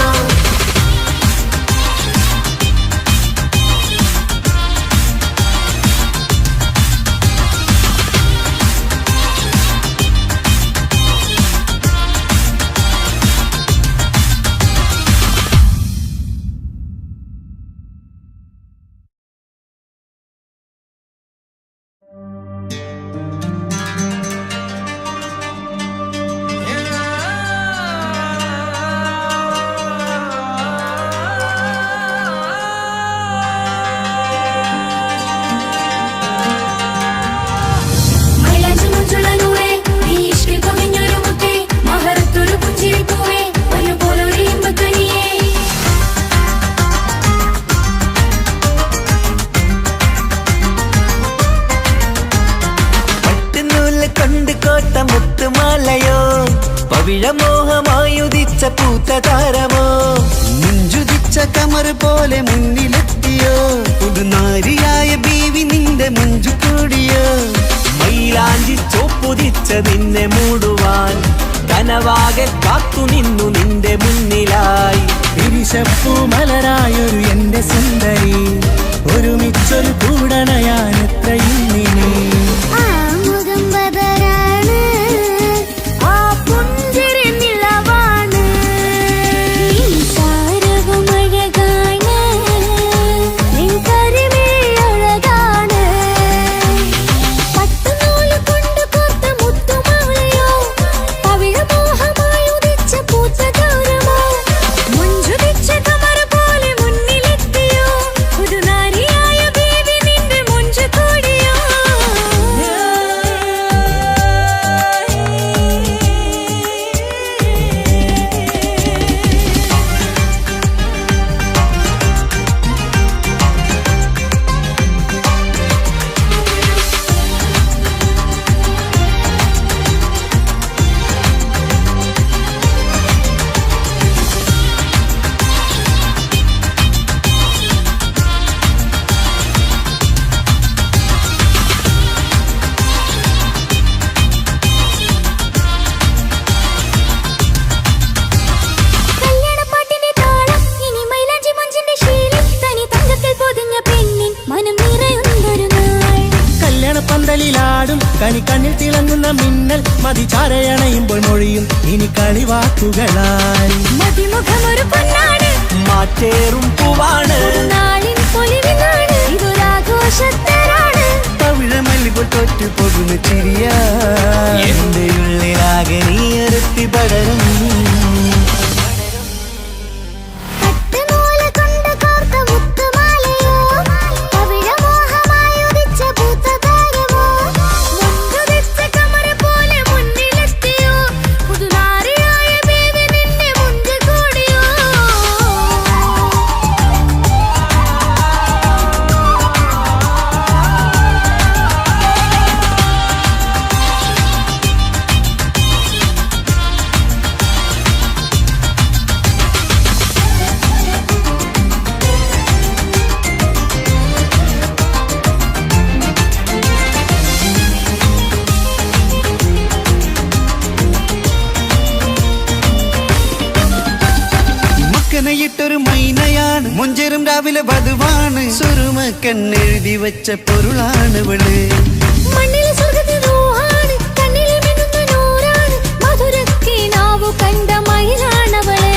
മൈലാഞ്ചി മുഞ്ചുള്ള നൂറേ നീ ഇഷ്കിൽ കവിഞ്ഞൊരു മുത്തേ മഹറത്തൊരു പുഞ്ചിരി പൂവേ ഒരുപോലൊരു ഇമ്പക്കനിയേ പട്ടുനൂല് കൊണ്ട് കോട്ട മുത്തുമാലയോ പവിഴമോഹമായുദിച്ച പൂത്ത താരമോ മുഞ്ചുദിച്ച കമറ് പോലെ മുന്നിലെത്തിയോ പുതുനാരിയായ ബീവി നിന്റെ മുഞ്ചു കൂടിയോ മൈലാഞ്ചി ചോപ്പുതിച്ച നിന്നെ മൂടുവാൻ കനവാകെ കാത്തു നിന്നു നിന്റെ മുന്നിലായി തിരിശപ്പൂ മലരായൊരു എന്റെ സുന്ദരി ഒരുമിച്ചൊരു കൂടണയാൻ എത്രയിന്നിനി ആ മുഖം ബദരാണ് ആ പുഞ്ചിരി നിലവാണ് സാരവും അഴകാണ് നിൻ കരിമിഴി അഴകാണ് പട്ടുനൂല് കൊണ്ട് കോർത്ത മുത്തുമാലയോ പവിഴമോഹമായി ഉദിച്ച പൂത്തതാരമോ മുഞ്ചുതിച്ച കമർ പോലെ മുന്നിലെത്തിയോ പുതുനാരിയായ ബേബി നിന്റെ മുഞ്ചു കൂടിയോ കല്യാണപ്പാട്ടിന്റെ താളം ഇനി മൈലാഞ്ചി മഞ്ചിന്റെ ശീലം തനി തങ്കത്തിൽ പൊതിഞ്ഞ പെണ്ണിൻ മനം നിറയുന്നൊരു നാൾ കല്യാണപ്പന്തലിലാടും കണിക്കണ്ണിൽ തിളങ്ങുന്ന മിന്നൽ മതിചാരയണയുമ്പോൾ മൊഴിയും ഇനി കളിവാക്കുകളായി മതിമുഖമൊരു പൊന്നാണ് മാറ്റേറും പൂവാണ് നാളിൻ പൊലിവിനാണ് ഇതൊരാഘോഷത്തരാണ് പവിഴമല്ലിപ്പോൾ തോറ്റു പോകുന്ന ചിരിയ എന്റെ ഉള്ളിലാകെ നീയറുത്തി പടരും പട്ടുനൂല് കൊണ്ട് കോർത്ത മുത്തുമാലയോ പവിഴമോഹമായി ഉദിച്ച പൂത്തതാരമോ മുഞ്ചുതിച്ച കമർ പോലെ മുന്നിലെത്തിയോ പുതുനാരിയായ ബേബി നിന്റെ മുഞ്ചു കൂടിയോ മക്കനയിട്ടൊരു മൈനയാണ് മുഞ്ചേറും രാവിലെ വധുവാണ് സുറുമ കണ്ണെഴുതി വെച്ച പൊരുളാണിവള് മണ്ണിലെ സ്വർഗ്ഗത്തിൽ റൂഹാണ് കണ്ണിലെ മിന്നുന്ന നൂറാണ് മധുരക്കിനാവു കണ്ട മയിലാണവള്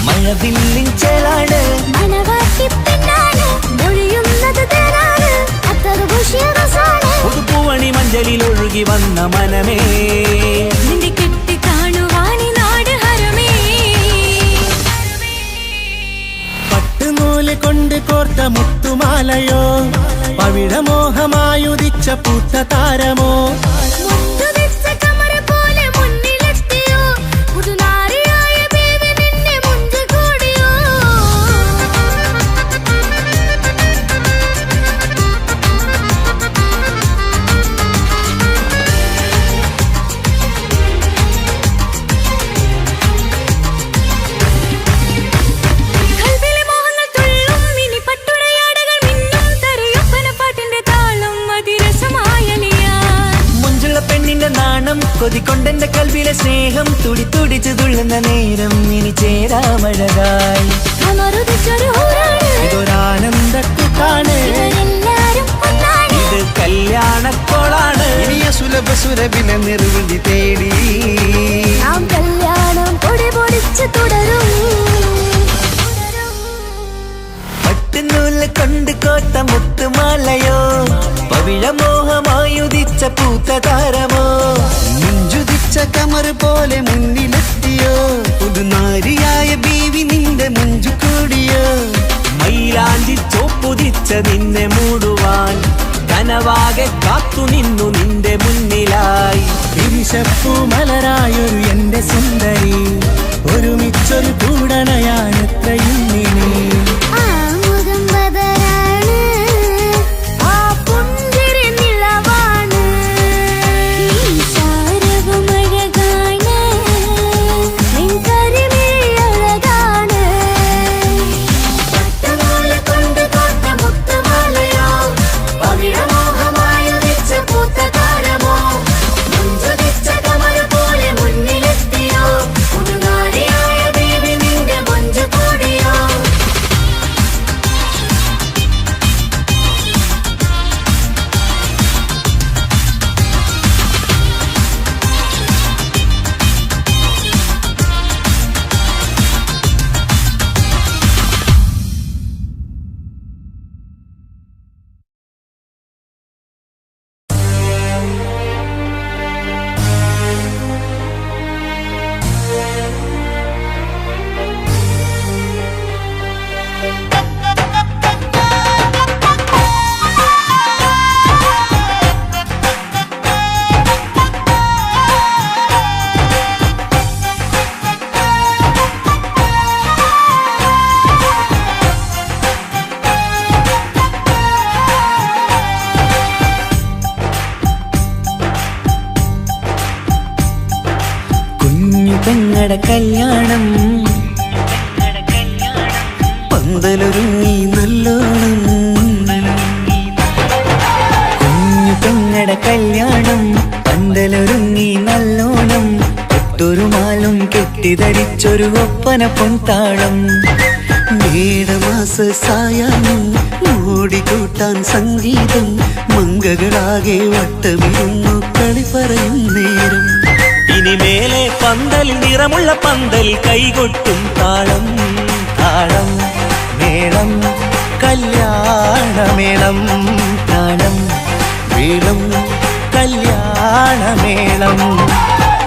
മഴവില്ലിൻ ചേലാണ് മനവാട്ടി പെണ്ണാണ് മൊഴിയുന്നത് തേനാണ് അത്തറ് ഭൂഷിയ റസാണ് പുതുപ്പൂവണി മഞ്ചലിൽ ഒഴുകി വന്ന മനമേ നിന്റെ കെട്ടി കാണുവാനി നാട് ഹരമേ പട്ടുനൂല് കൊണ്ട് കോർത്ത മുത്തുമാലയോ പവിഴമോഹമായുദിച്ച പൂത്ത താരമോ മുഞ്ചുതിച്ച കമർ പോലെ മുന്നിലെത്തിയോ പുതുനാരിയായ ബേബി നിന്റെ മുഞ്ചു കൂടിയോ കൽവിലെ മോഹങ്ങൾ തുള്ളും ഇനി പട്ടുടയാടകൾ മിന്നും തരയൊപ്പന പാട്ടിന്റെ താളം അതിരസമായലിയാ മുഞ്ചുള്ള പെണ്ണിന്റെ നാണം കൊതിക്കൊണ്ടെന്റെ കൽവിലെ സ്നേഹം തുടി തുടിച്ചു തുള്ളുന്ന നേരം ഇനി ചേരാമഴകായി കമറുദിച്ചൊരു ഹൂറാണ് ഇതൊരാനന്ദക്കൂട്ടാണ് ഇവരെല്ലാരും ഒന്നാണ് ഇത് കല്യാണക്കോളാണ് ഇനിയ സുലഭ സുരഭിലെ നിർവൃതി തേടി നാം കല്യാണം പൊടി പൊടിച്ച് തുടരും പട്ടുനൂല് കൊണ്ട് കോത്ത മുത്തുമാലയോ പവിഴമോഹമായുദിച്ച പൂത്ത താരമോ മുഞ്ചുദിച്ച കമർ പോലെ മുന്നിലെത്തിയോ പുതുനാരിയായ ബീവി നിന്റെ മുഞ്ചു കൂടിയോ മൈലാഞ്ചി ചോപ്പുദിച്ച നിന്നെ മൂടുവാൻ കനവാകെ കാത്തു നിന്നു നിന്റെ മുന്നിലായി വിരിശപ്പൂ മലരായൊരു എന്റെ സുന്ദരി ഒരുമിച്ചൊരു കൂടണയാണെത്രയിന്നിനി ആ മുഖം ബദരാണ് ആ പുഞ്ചിരി നിലവാണ് സാരവും അഴകാണ് നിൻ കരിമിഴി അഴകാണ് പട്ടുനൂല് കൊണ്ട് കോർത്ത മുത്തുമാലയോ പവിഴമോഹമായി ഉദിച്ച പൂത്തതാരമോ മുഞ്ചുതിച്ച കമർ പോലെ മുന്നിലെത്തിയോ പുതുനാരിയായ ബേബി നിന്റെ മുഞ്ചു കൂടിയോ പെങ്ങടെ കല്യാണം പന്തലൊരുങ്ങി നല്ലോണം കുഞ്ഞു പെങ്ങടെ കല്യാണം പന്തലൊരുങ്ങി നല്ലോണം ഒട്ടൊരു മാലും കെട്ടിധരിച്ചൊരു ഒപ്പന പൊൻതാളം മേടമാസ സായാഹ്നം ഓടിക്കൂട്ടാൻ സംഗീതം മംഗകളാകെ വട്ടമിരുന്നു കളി പറയും നേരം ഇനി മേലെ പന്തലിൽ നിറമുള്ള പന്തലിൽ കൈകൊട്ടും താളം താളം മേളം കല്യാണമേളം താളം മേളം കല്യാണമേളം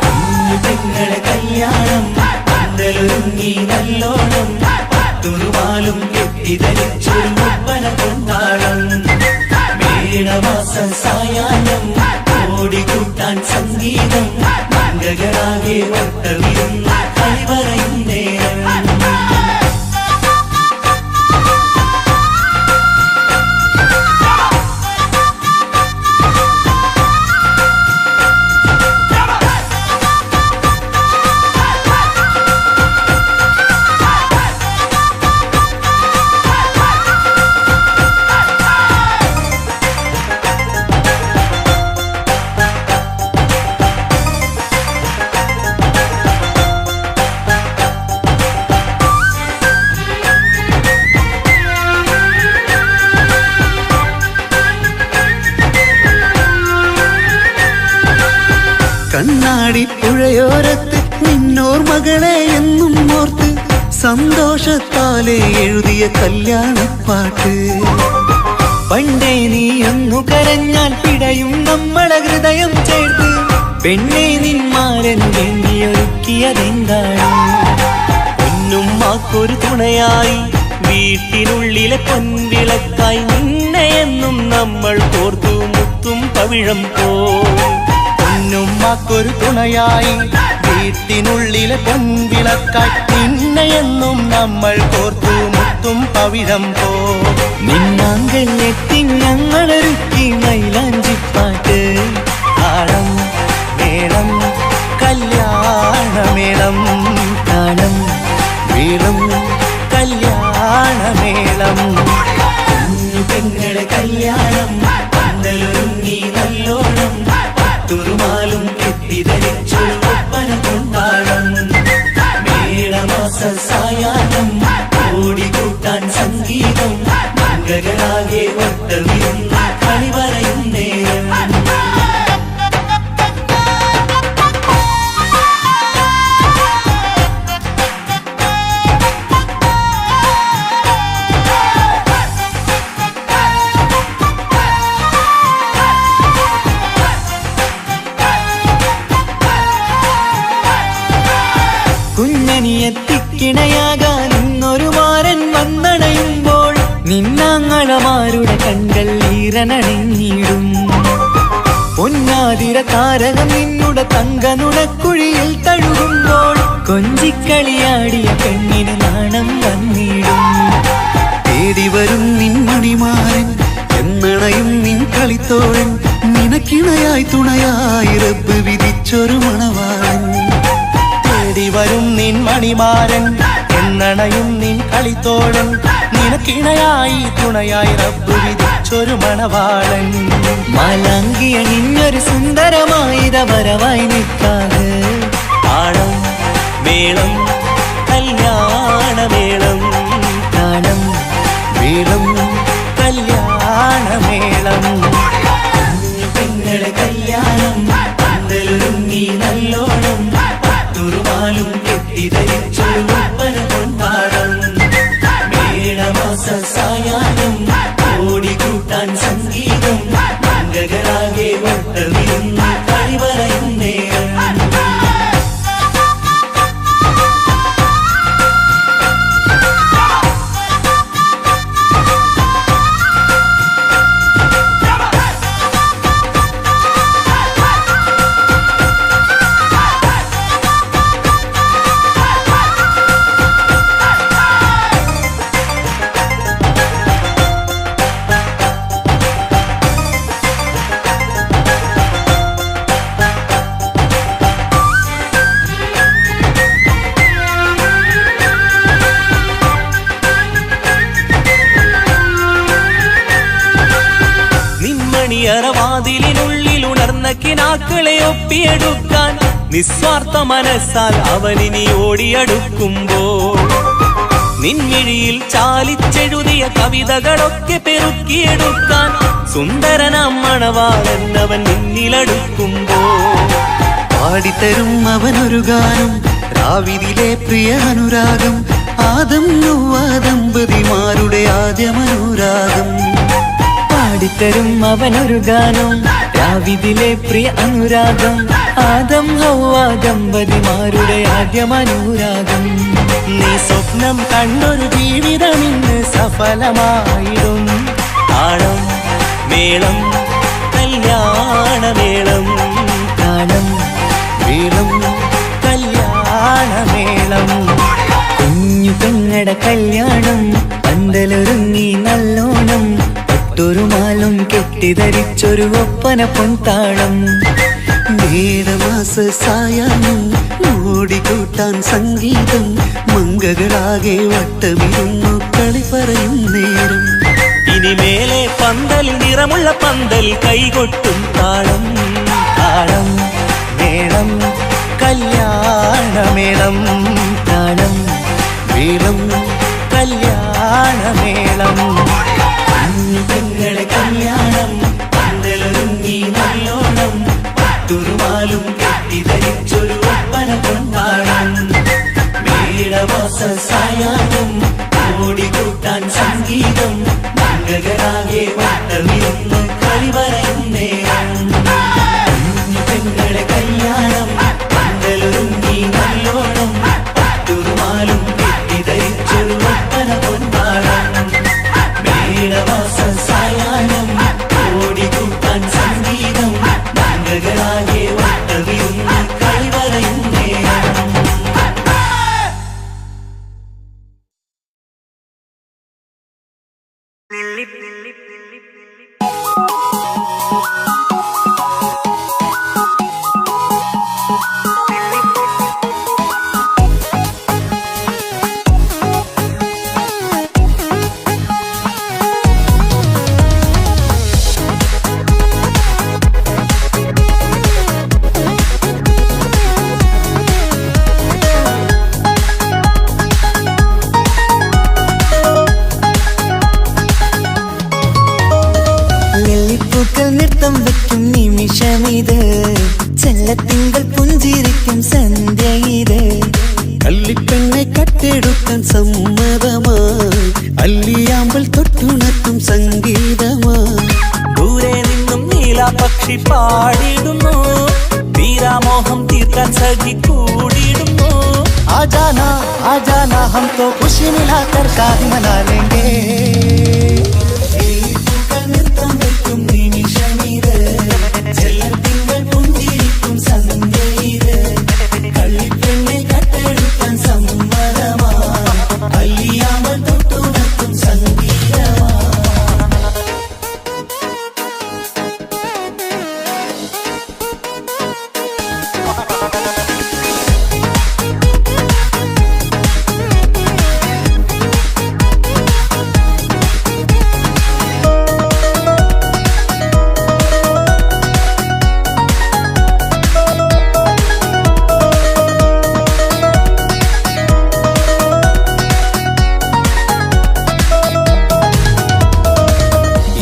കുഞ്ഞു പെങ്ങളെ കല്യാണം പന്തലൊരുങ്ങി നല്ലോണം പത്തുരുമാലും കെട്ടിധരിച്ചൊരു ഒപ്പന പൊൻതാളം മേടമാസ സായാഹ്നം ഓടിക്കൂട്ടാൻ സംഗീതം മംഗകളാകെ വട്ടമിരുന്ന കളി പറയും നേരം കണ്ണാടി പുഴയോരത്ത് നിന്നോർ മകളെ എന്നും ഓർത്ത് സന്തോഷത്താലെ എഴുതിയ കല്യാണപ്പാട്ട് പണ്ടേ നീ ഒന്നു കരഞ്ഞാൽ പിടയും നമ്മളെ ഹൃദയം ചേർത്ത് പെണ്ണെ നിന്മാരൻ ഒരുക്കിയതെന്താണ് പൊന്നുമ്മാക്കൊരു തുണയായി വീട്ടിനുള്ളിലെ പൊൻവിളക്കായി നിന്നെ എന്നും നമ്മൾ കോർത്തു മുത്തും പവിഴം പോ പൊന്നുമ്മാക്കൊരു തുണയായി വീട്ടിനുള്ളിലെ പൊൻവിളക്കായി നിന്നെയെന്നും നമ്മൾ കോർത്തു മുത്തും പവിഴം പോ നിന്നാങ്കൽ എത്തി ഞങ്ങളൊരുക്കി മൈലാഞ്ചിപ്പാട്ട് താളം മേളം കല്യാണമേളം താളം മേളം കല്യാണമേളം കുഞ്ഞു പെങ്ങളെ കല്യാണം പന്തലൊരുങ്ങി നല്ലോണം പത്തുരുമാലും കെട്ടിധരിച്ചൊരു ഒപ്പന പൊൻതാളം മേടമാസ സായാഹ്നം ഓടിക്കൂട്ടാൻ സംഗീതം മംഗകളാകെ വട്ടമിരുന്ന കളി പറയും നേരം കുഞ്ഞനിയെത്തിക്കിണയാകാൻ ഇന്നൊരു മാരൻ വന്നണയുമ്പോൾ നിന്നാങ്ങളമാരുടെ കண்கள் ഈറനണിഞ്ഞിടും പൊന്നാതിര താരകം നിന്നുടെ തങ്കനുടക്കുഴിയിൽ തഴുകുമ്പോൾ കൊഞ്ചിക്കളിയാടിയ പെണ്ണിന് നാണം വന്നിടും തേടി വരും നിൻ മണിമാരൻ എന്നണയും നിൻ കളിത്തോഴൻ നിനക്കിണയായി തുണയായി റബ്ബ് വിധിച്ചൊരു മണവാളൻ തേടി വരും നിൻ മണിമാരൻ എന്നണയും നിൻ കളിത്തോഴൻ നിനക്കിണയായി തുണയായി റബ്ബ് വിധിച്ചൊരു മണവാളൻ മാലാങ്കിയണിഞ്ഞൊരു സുന്ദരമായിത വരവായി നിൽക്കാതെ താളം മേളം കല്യാണമേളം താളം മേളം കല്യാണമേളം പെങ്ങളെ കല്യാണം പന്തലൊരുങ്ങി നല്ലോണം പത്തുരുമാലും കെട്ടിധരിച്ചൊരു ഒപ്പന പൊൻതാളം മേടമാസ സായാഹ്നം ഓടിക്കൂട്ടാൻ സംഗീതം മംഗകളാകെ വട്ടമിരുന്ന കളി പറയും നേരം മണിയറവാതിലിനുള്ളിൽ ഉണർന്ന കിനാക്കളെ ഒപ്പിയെടുക്കാൻ നിസ്വാർത്ഥ മനസ്സാൽ അവനിനി ഓടിയടുക്കുമ്പോൾ നിൻമിഴിയിൽ ചാലിച്ചെഴുതിയ കവിതകളൊക്കെ പെറുക്കിയെടുക്കാൻ സുന്ദരനാം മണവാളൻ അവൻ നിന്നിലടുക്കുമ്പോൾ പാടിത്തരും അവനൊരു ഗാനം രാവിലെ പ്രിയ അനുരാഗം ആദം യൗവ ദമ്പതിമാരുടെ ആദ്യമനുരാഗം പാടിത്തരും അവനൊരു ഗാനം രാവിലെ പ്രിയ അനുരാഗം ആദം ഹൗവ ദമ്പതിമാരുടെ ആദ്യമനുരാഗം നീ സ്വപ്നം കണ്ടൊരു ജീവിതം ഇന്ന് സഫലമായിടും താളം മേളം കല്യാണമേളം താളം മേളം കല്യാണമേളം കുഞ്ഞു പെങ്ങടെ കല്യാണം പന്തലൊരുങ്ങി നല്ലോണം ഒട്ടൊരു മാലും കെട്ടിധരിച്ചൊരു ഒപ്പന പൊൻതാളം മേടമാസ സായാഹ്നം ഓടിക്കൂട്ടാൻ സംഗീതം മംഗകളാകെ വട്ടമിരുന്നു കളി പറയും നേരം ഇനിമേലെ പന്തൽ നിറമുള്ള പന്തൽ കൈകൊട്ടും താളം താളം മേളം കല്യാണമേളം താളം മേളം കല്യാണമേളം പെങ്ങളെ കല്യാണം പന്തലൊരുങ്ങി നല്ലോണം പട്ടുരുമാലും കെട്ടിധരിച്ചൊരു ഒപ്പന പൊൻതാളം മേടമാസ സായാഹ്നം ഓടിക്കൂട്ടാൻ സംഗീതം മംഗളാകെ വട്ടമിരുന്ന് കളി പറയും നേരം പെങ്ങളെ കല്യാണം പന്തലൊരുങ്ങി നല്ലോണം പട്ടുരുമാലും കെട്ടിധരിച്ചൊരു ഒപ്പന പൊൻതാളം മേടമാസ സായാഹ്നം ഓടിക്കൂട്ടാൻ സംഗീതം മംഗളാകെ വട്ടമിരുന്ന് കളി പറയും നേരം നെല്ലിപ്പൂക്കൾ നൃത്തം വെക്കും നിമിഷമിത് ചെല്ലത്തിങ്കൾ പുഞ്ചിരിക്കും സന്ധ്യ ഇത് കള്ളിപ്പെണ്ണെ കട്ടെടുക്കാൻ സമ്മതമായി അല്ലിയാമ്പൽ തൊട്ടുണർത്തും സംഗീതമായി ദൂരെ നിന്നും നീലാപക്ഷി പാടിടുന്നു തീരാമോഹം തീർക്കാൻ സഖി കൂടിയിടുന്നു आजाना हम तो खुशी मिलाकर शादी मना लेंगे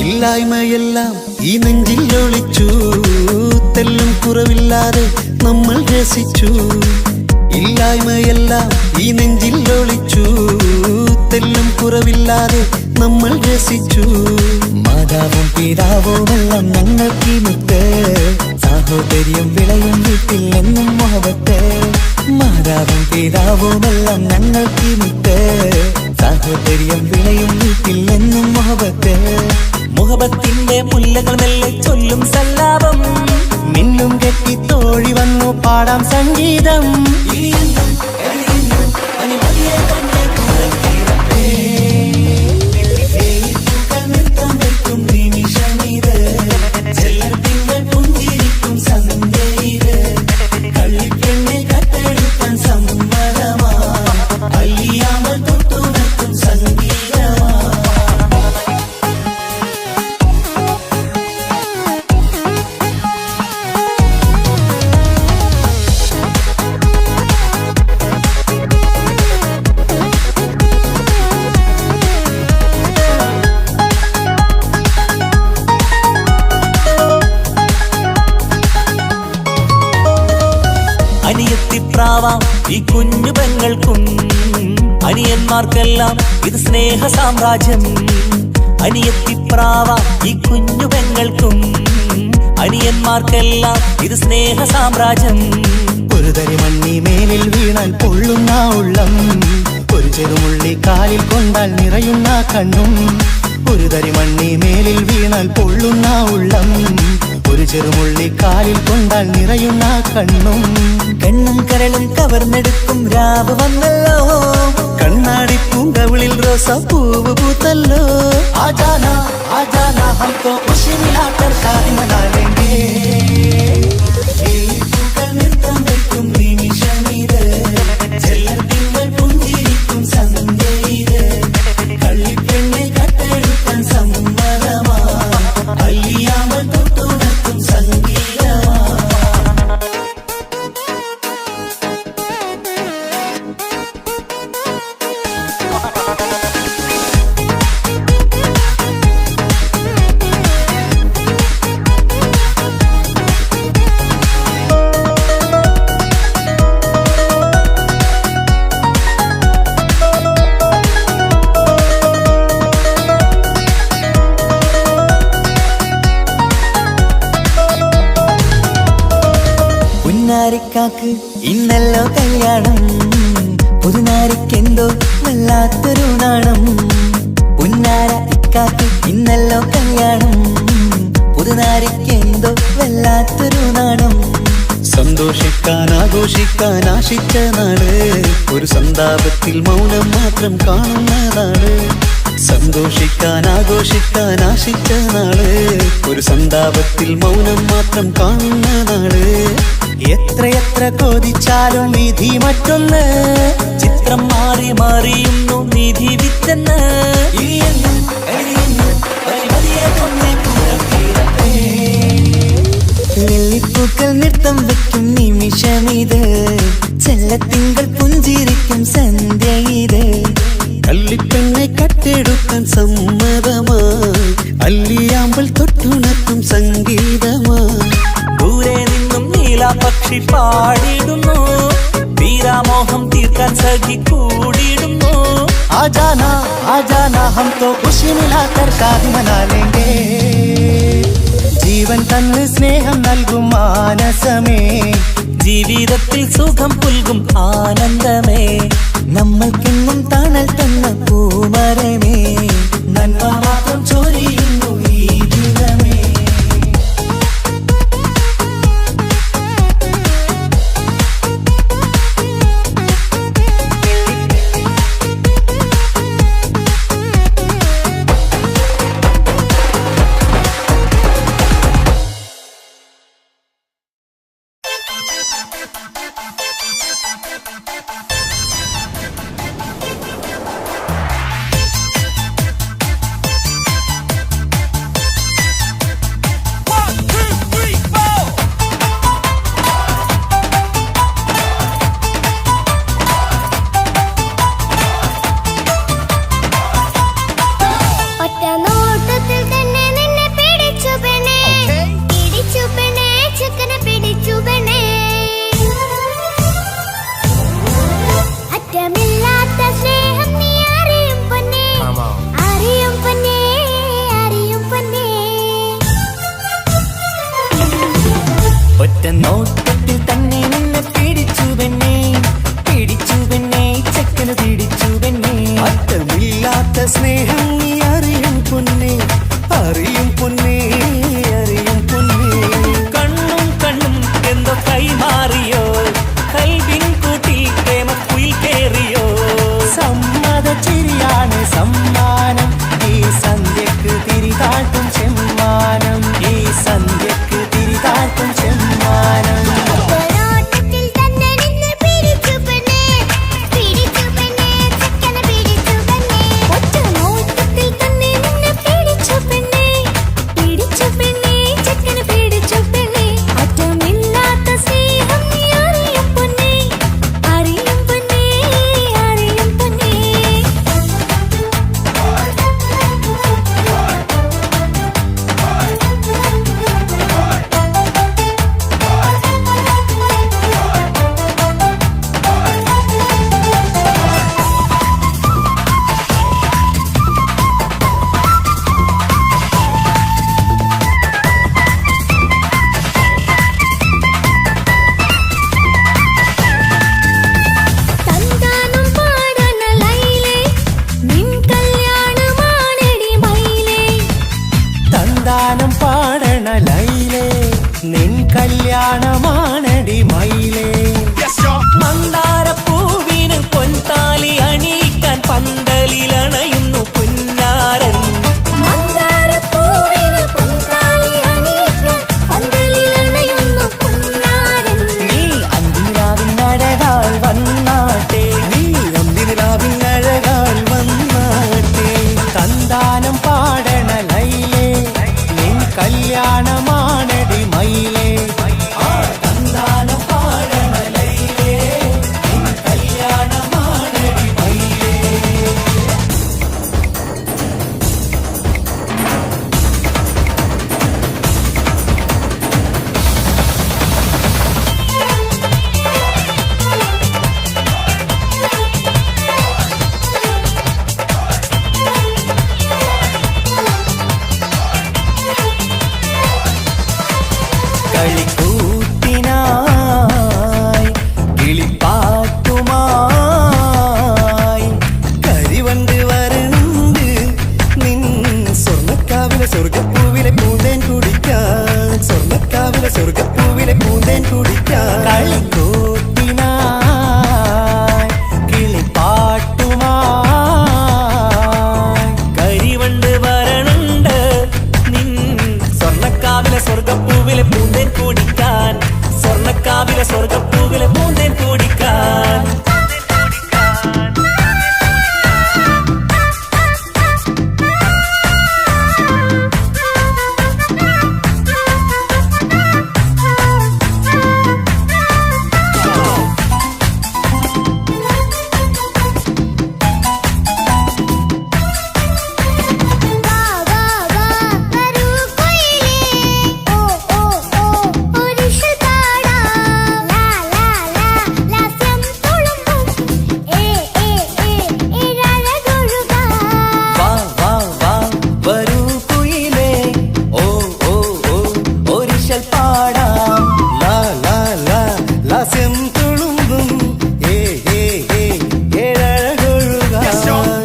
ഇല്ലായ്മയെല്ലാം ഈ നെഞ്ചിൽ ഒളിച്ചു തെല്ലും കുറവില്ലാതെ നമ്മൾ രസിച്ചു ഇല്ലായ്മയെല്ലാം ഈ നെഞ്ചിൽ ഒളിച്ചു തെല്ലും കുറവില്ലാതെ നമ്മൾ രസിച്ചു മാതാവും പിതാവുമെല്ലാം ഞങ്ങൾക്ക് മുത്ത് സാഹോദര്യം വിളയും വീട്ടിൽ എന്നും മുഹബത്ത് മാതാവും പിതാവുമെല്ലാം ഞങ്ങൾക്ക് മുത്ത് സാഹോദര്യം വിളയും വീട്ടിൽ എന്നും മുഹബത്ത് മുഹബത്തിന്റെ മുല്ലകൾ മെല്ലെ ചൊല്ലും സല്ലാപം മിന്നും കെട്ടി തോഴി വന്നു പാടാം സംഗീതം അനിയത്തിപ്രാവാം ഈ കുഞ്ഞു പെങ്ങൾക്കും അനിയന്മാർക്കെല്ലാം ഇത് സ്നേഹ സാമ്രാജ്യം. അനിയത്തിപ്രാവാം ഈ കുഞ്ഞു പെങ്ങൾക്കും അനിയന്മാർക്കെല്ലാം ഇത് സ്നേഹ സാമ്രാജ്യം. ഒരു തരി മണ്ണി മേലിൽ വീണാൽ പൊള്ളുന്ന ഉള്ളം, ഒരു ചെറുമുള്ളി കാലിൽ കൊണ്ടാൽ നിറയുന്ന കണ്ണും. ഒരു തരി മണ്ണി മേലിൽ വീണാൽ പൊള്ളുന്ന ഉള്ളം, ഒരു ചെറുമുള്ളി കാലിൽ കൊണ്ടാൽ നിറയുന്ന കണ്ണും. കണ്ണും കരളും കവർന്നെടുക്കും രാവ് വന്നല്ലോ, കണ്ണാടി പൂങ്കവിളിൽ റോസാപ്പൂവ് പൂത്തല്ലോ. ആജാന ആജാന ഹംകോ ഖുശി മിലാകർ ഷാദി മനാ ലേംഗേ. പൂക്കൾ നൃത്തം വെക്കും നിമിഷമിത്, ചെല്ലത്തിങ്കൾ പുഞ്ചിരിക്കും സന്ധ്യ ഇത്. കള്ളിപ്പെണ്ണെ കട്ടെടുക്കാൻ സമ്മതമാ, അല്ലിയാമൽ തൊട്ടുണർത്തും സംഗീതമാ. പുന്നാരിക്കാക്ക് ഇന്നല്ലോ കല്യാണം, പുതുനാരിക്കെന്തോ വല്ലാത്തൊരു നാണം. പുന്നാര ഇക്കാക്ക് ഇന്നല്ലോ കല്യാണം, പുതുനാരിക്കെന്തോ വല്ലാത്തൊരു നാണം. സന്തോഷിക്കാൻ ആഘോഷിക്കാൻ ആശിച്ച നാട്, ഒരു സന്താപത്തിൽ മൗനം മാത്രം കാണുന്ന നാട്. സന്തോഷിക്കാൻ ആഘോഷിക്കാൻ ആശിച്ച നാട്, ഒരു സന്താപത്തിൽ മൗനം മാത്രം കാണുന്ന നാട്. എത്രയെത്ര കൊതിച്ചാലും വിധി മറ്റൊന്ന്, ചിത്രം മാറി മാറിയുന്നു നിധി വിറ്റെന്ന്. വെള്ളിപ്പൂക്കൾ നൃത്തം വെക്കും നിമിഷമിത്, ചെല്ലത്തിങ്കൾ പുഞ്ചിരിക്കും സന്ധ്യ ഇത്. കള്ളിപ്പെണ്ണെ കട്ടെടുക്കാൻ സമ്മതമായി, അല്ലിയാമ്പൽ തൊട്ടുണർത്തും സംഗീതമാ. ദൂരെ നിന്നും നീലാപക്ഷി പാടിയിടുന്നു, തീരാമോഹം തീർക്കാൻ സഖി കൂടിയിടുന്നു. ആജാന ആജാന ഹം തോ ഖുശി മിലാകർ ഷാദി മനാ ലേംഗേ. ജീവൻ തന്ന് സ്നേഹം നൽകും മാനസമേ, ജീവിതത്തിൽ സുഖം പുൽകും ആനന്ദമേ. നമ്മൾക്കെന്നും തണൽ തന്ന പൂമരമേ, നന്മ മാത്രം ചൊരിയുന്നു ഈ ദിനമേ. തന്താനം പാടണ ലൈലേ നിൻ കല്യാണമാണടി മയിലേ മന്ദാരപ്പൂവിന് പൊൻതാലി അണിയിക്കാൻ പന്തലിലണയുന്നു പുന്നാരൻ മന്ദാരപ്പൂവിന് പൊൻതാലി അണിയിക്കാൻ പന്തലിലണയുന്നു പുന്നാരൻ. നീ അന്തിരാവിനഴകാൽ വന്നാട്ടെ നീ അന്തിനിലാവിനഴകാൽ വന്നാട്ടെ തന്താനം പാടണ ലൈലേ നിൻ കല്യാണമാണടി മയിലേ തന്താനം പാടണ ലൈലേ നിൻ കല്യാണമാണടി മയിലേ കളിക്കൂത്തിനായി കിളിപ്പാട്ടുമായി കരിവണ്ട് വരണ്ട് നിൻ സ്വർണ്ണക്കാവിലെ സ്വർഗപ്പൂവിലെ പൂന്തേൻ കുടിക്കാൻ സ്വർണ്ണക്കാവിലെ സ്വർഗപ്പൂവിലെ പൂന്തേൻ കുടിക്കാൻ കളിക്കൂത്തിനായി കിളിപ്പാട്ടുമായി കരിവണ്ട് വരണുണ്ട് നിൻ സ്വർണ്ണക്കാവിലെ സ്വർഗപ്പൂവിലെ പൂന്തേൻ കുടിക്കാൻ സ്വർണ്ണക്കാവിലെ സ്വർഗപ്പൂവിലെ പൂന്തേൻ കുടിക്കാൻ വാ വാ വാ വരൂ കുയിലേ ഓ ഓ ഓ ഒരിഷൽ പാടാം ലാ ലാ ലാ ലാസ്യം തുളുമ്പും ഏ ഏ ഏ ഇഴഴകൊഴുകാം വാ വാ വാ വരൂ കുയിലേ ഓ ഓ ഓ ഒരിശൽ പാടാം ലാ ലാ ലാ ലാസ്യം തുളുമ്പും ഏ ഏ ഏ ഏഴഴകൊഴുകാൻ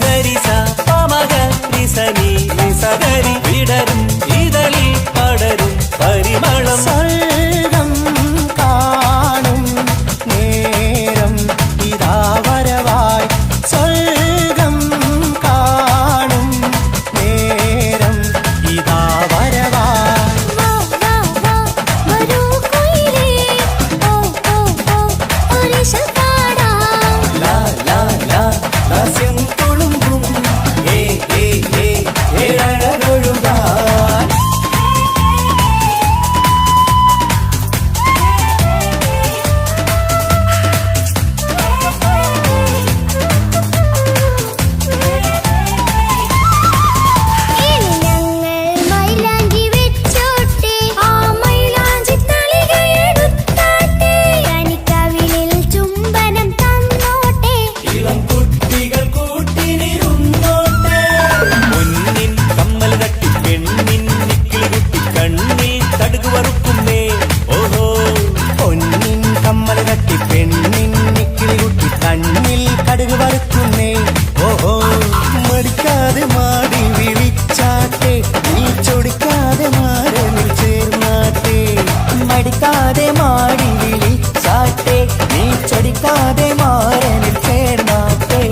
ഗരിസ പമഗ നിസനി നിസഗരി വിടരും ഇതളിൽ പടരും പരിമളം സ്വർഗം കാണും നേരം ഇതാ വരവായി സ്വർഗം കാണും നേരം ഇതാ വരവായി വാ വാ വാ വരൂ കുയിലേ ഓ ഓ ഓ ഒരിഷൽ പാടാം ലാ ലാ ലാ ലാസ്യം തുളുമ്പും ഏ ഏ ഏ ഏഴഴകൊഴുകാൻ ഇനി ഞങ്ങൾ മൈലാഞ്ചി വെച്ചോട്ടെ ആ മൈലാഞ്ചി തളിക എടുത്താട്ടെ കനിക്കവിളിൽ ചുംബനം തന്നോട്ടെ ഇളം കുട്ടികൾ കൂട്ടിനിരുന്നോട്ടെ പൊന്നിൻ കമ്മൽ തട്ടി പെണ്ണിൻ നിക്കിളി കുട്ടി കണ്ണിൽ തടുകു വറുക്കുന്നേ ഓഹോ പൊന്നിൻ കമ്മൽ തട്ടി പെണ്ണിൻ നിക്കിളി കുട്ടി കണ്ണിൽ കടുക് വറുക്കുന്നേ ഓഹോ മടിക്കാതെ മാടി വിളിച്ചാട്ടെ നീ ചൊടിക്കാതെ മാറിൽ ചേർന്നാട്ടെ മടിക്കാതെ മാടി വിളിച്ചാട്ടെ നീ ചൊടിക്കാതെ മാറനിൽ ചേർന്നാട്ടെ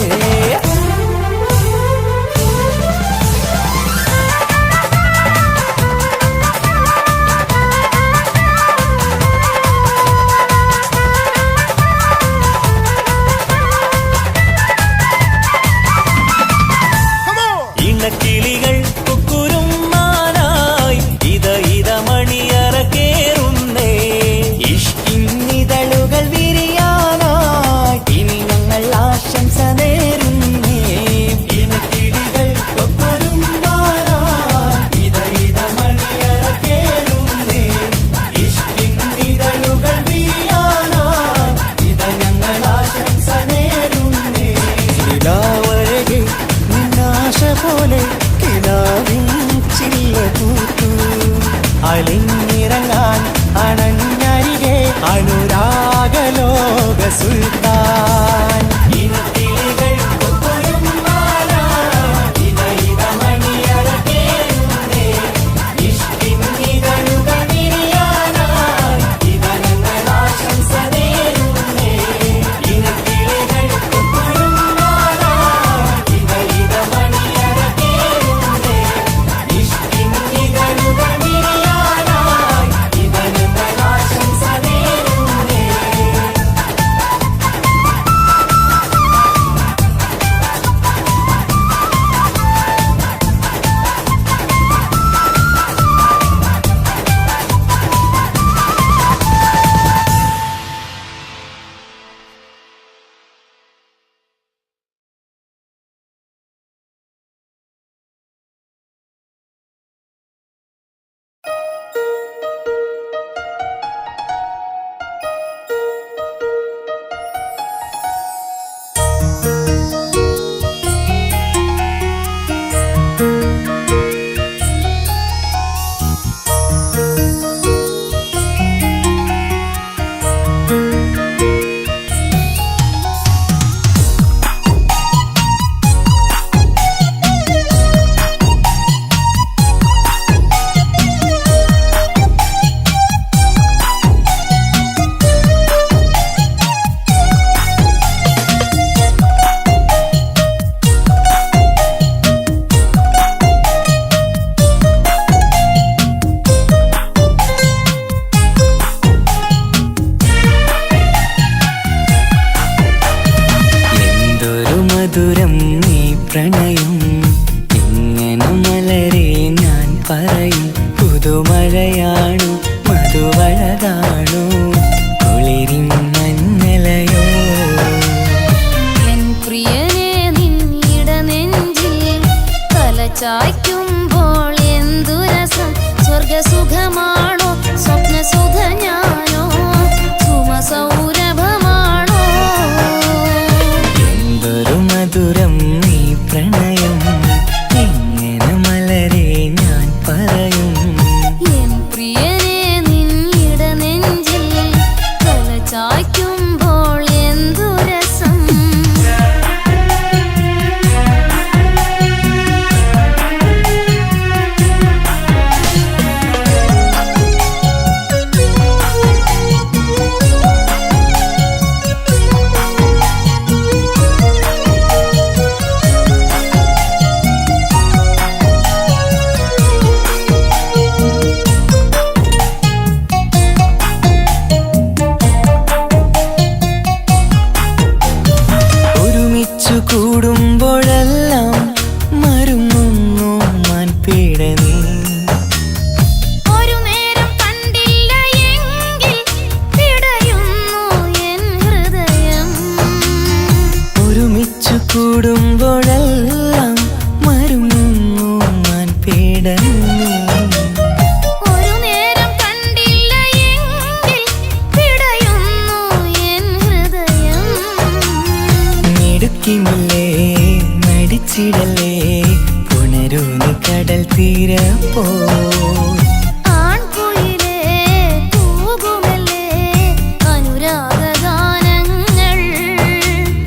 പ്രണയം ഇങ്ങനെ മലരെ ഞാൻ പറയും പുതുമഴയാണു മധുവഴകാണു കുളിരിൻ മഞ്ഞലയോ എൻ പ്രിയനെ നിന്നിട നെഞ്ചിൽ തലചായ്ക്കുമ്പോൾ എന്തു രസം സ്വർഗസുഖമാണോ സ്വപ്നസുഖ ഞാനോ സുമസൗരഭമാണോ എന്തൊരു മധുരം ഈ പ്രണയം ഇങ്ങനെ മലരെ ഞാൻ പറയും എൻ പ്രിയനെ നിന്നിട നെഞ്ചിൽ തലചായ്ക്കുമ്പോൾ എന്തു രസം ഒരുമിച്ചു കൂടുമ്പോഴെല്ലാം മരുങ്ങുന്നു മാൻപീടനീ ഒരു നേരം കണ്ടില്ല എങ്കിൽ പിടയുന്നു എൻ ഹൃദയം ഒരുമിച്ചു കൂടുമ്പോഴെല്ലാം മരുങ്ങുന്നു മാൻപീടനീ ഒരു നേരം കണ്ടില്ല എങ്കിൽ പിടയുന്നു എൻ ഹൃദയം മിടുക്കിമില്ലേ നടിച്ചിടലേ പുണരൂ നീ കടൽ തീരപ്പോ ആൺകുയിലേ കൂകുമല്ലേ അനുരാഗഗാനങ്ങൾ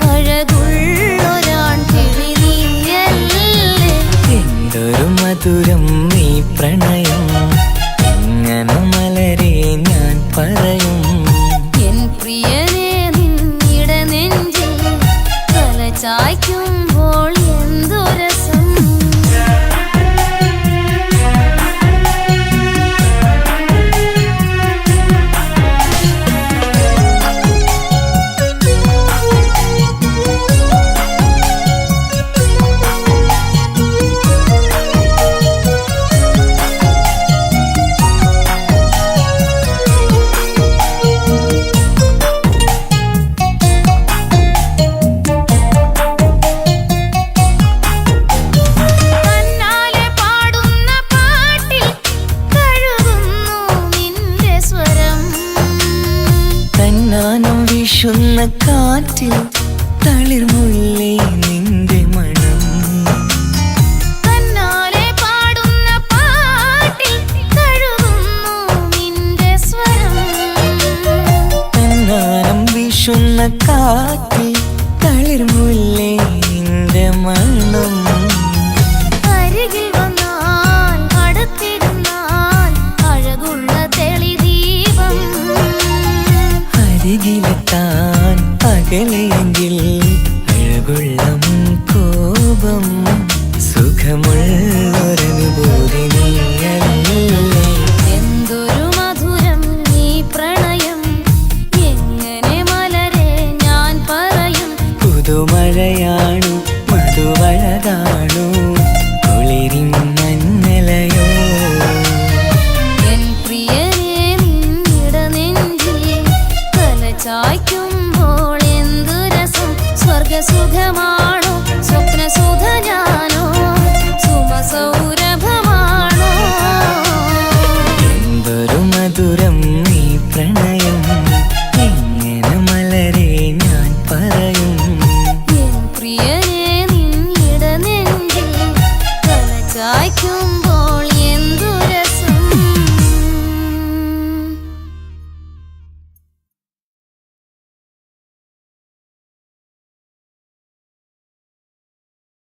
അഴകുള്ളൊരാൺ കിളി നീയല്ലേ എന്തൊരു മധുരം ഈ പ്രണയം ഇങ്ങനെ മലരെ ഞാൻ പറയും എൻ പ്രിയനെ നിന്നിട നെഞ്ചിൽ തലചായ്ക്കുമ്പോൾ എന്തു രസം തന്നാലെ പാടുന്ന പാട്ടിൽ കഴുകുന്നു നിന്റെ സ്വരം തന്നാനം വീശുന്ന കാറ്റിൽ തളിർമുല്ലേ നിന്റെ മണം തന്നാലെ പാടുന്ന പാട്ടിൽ കഴുകുന്നു നിന്റെ സ്വരം തന്നാനം വീശുന്ന കാറ്റിൽ തളിർമുല്ലേ നിന്റെ മണം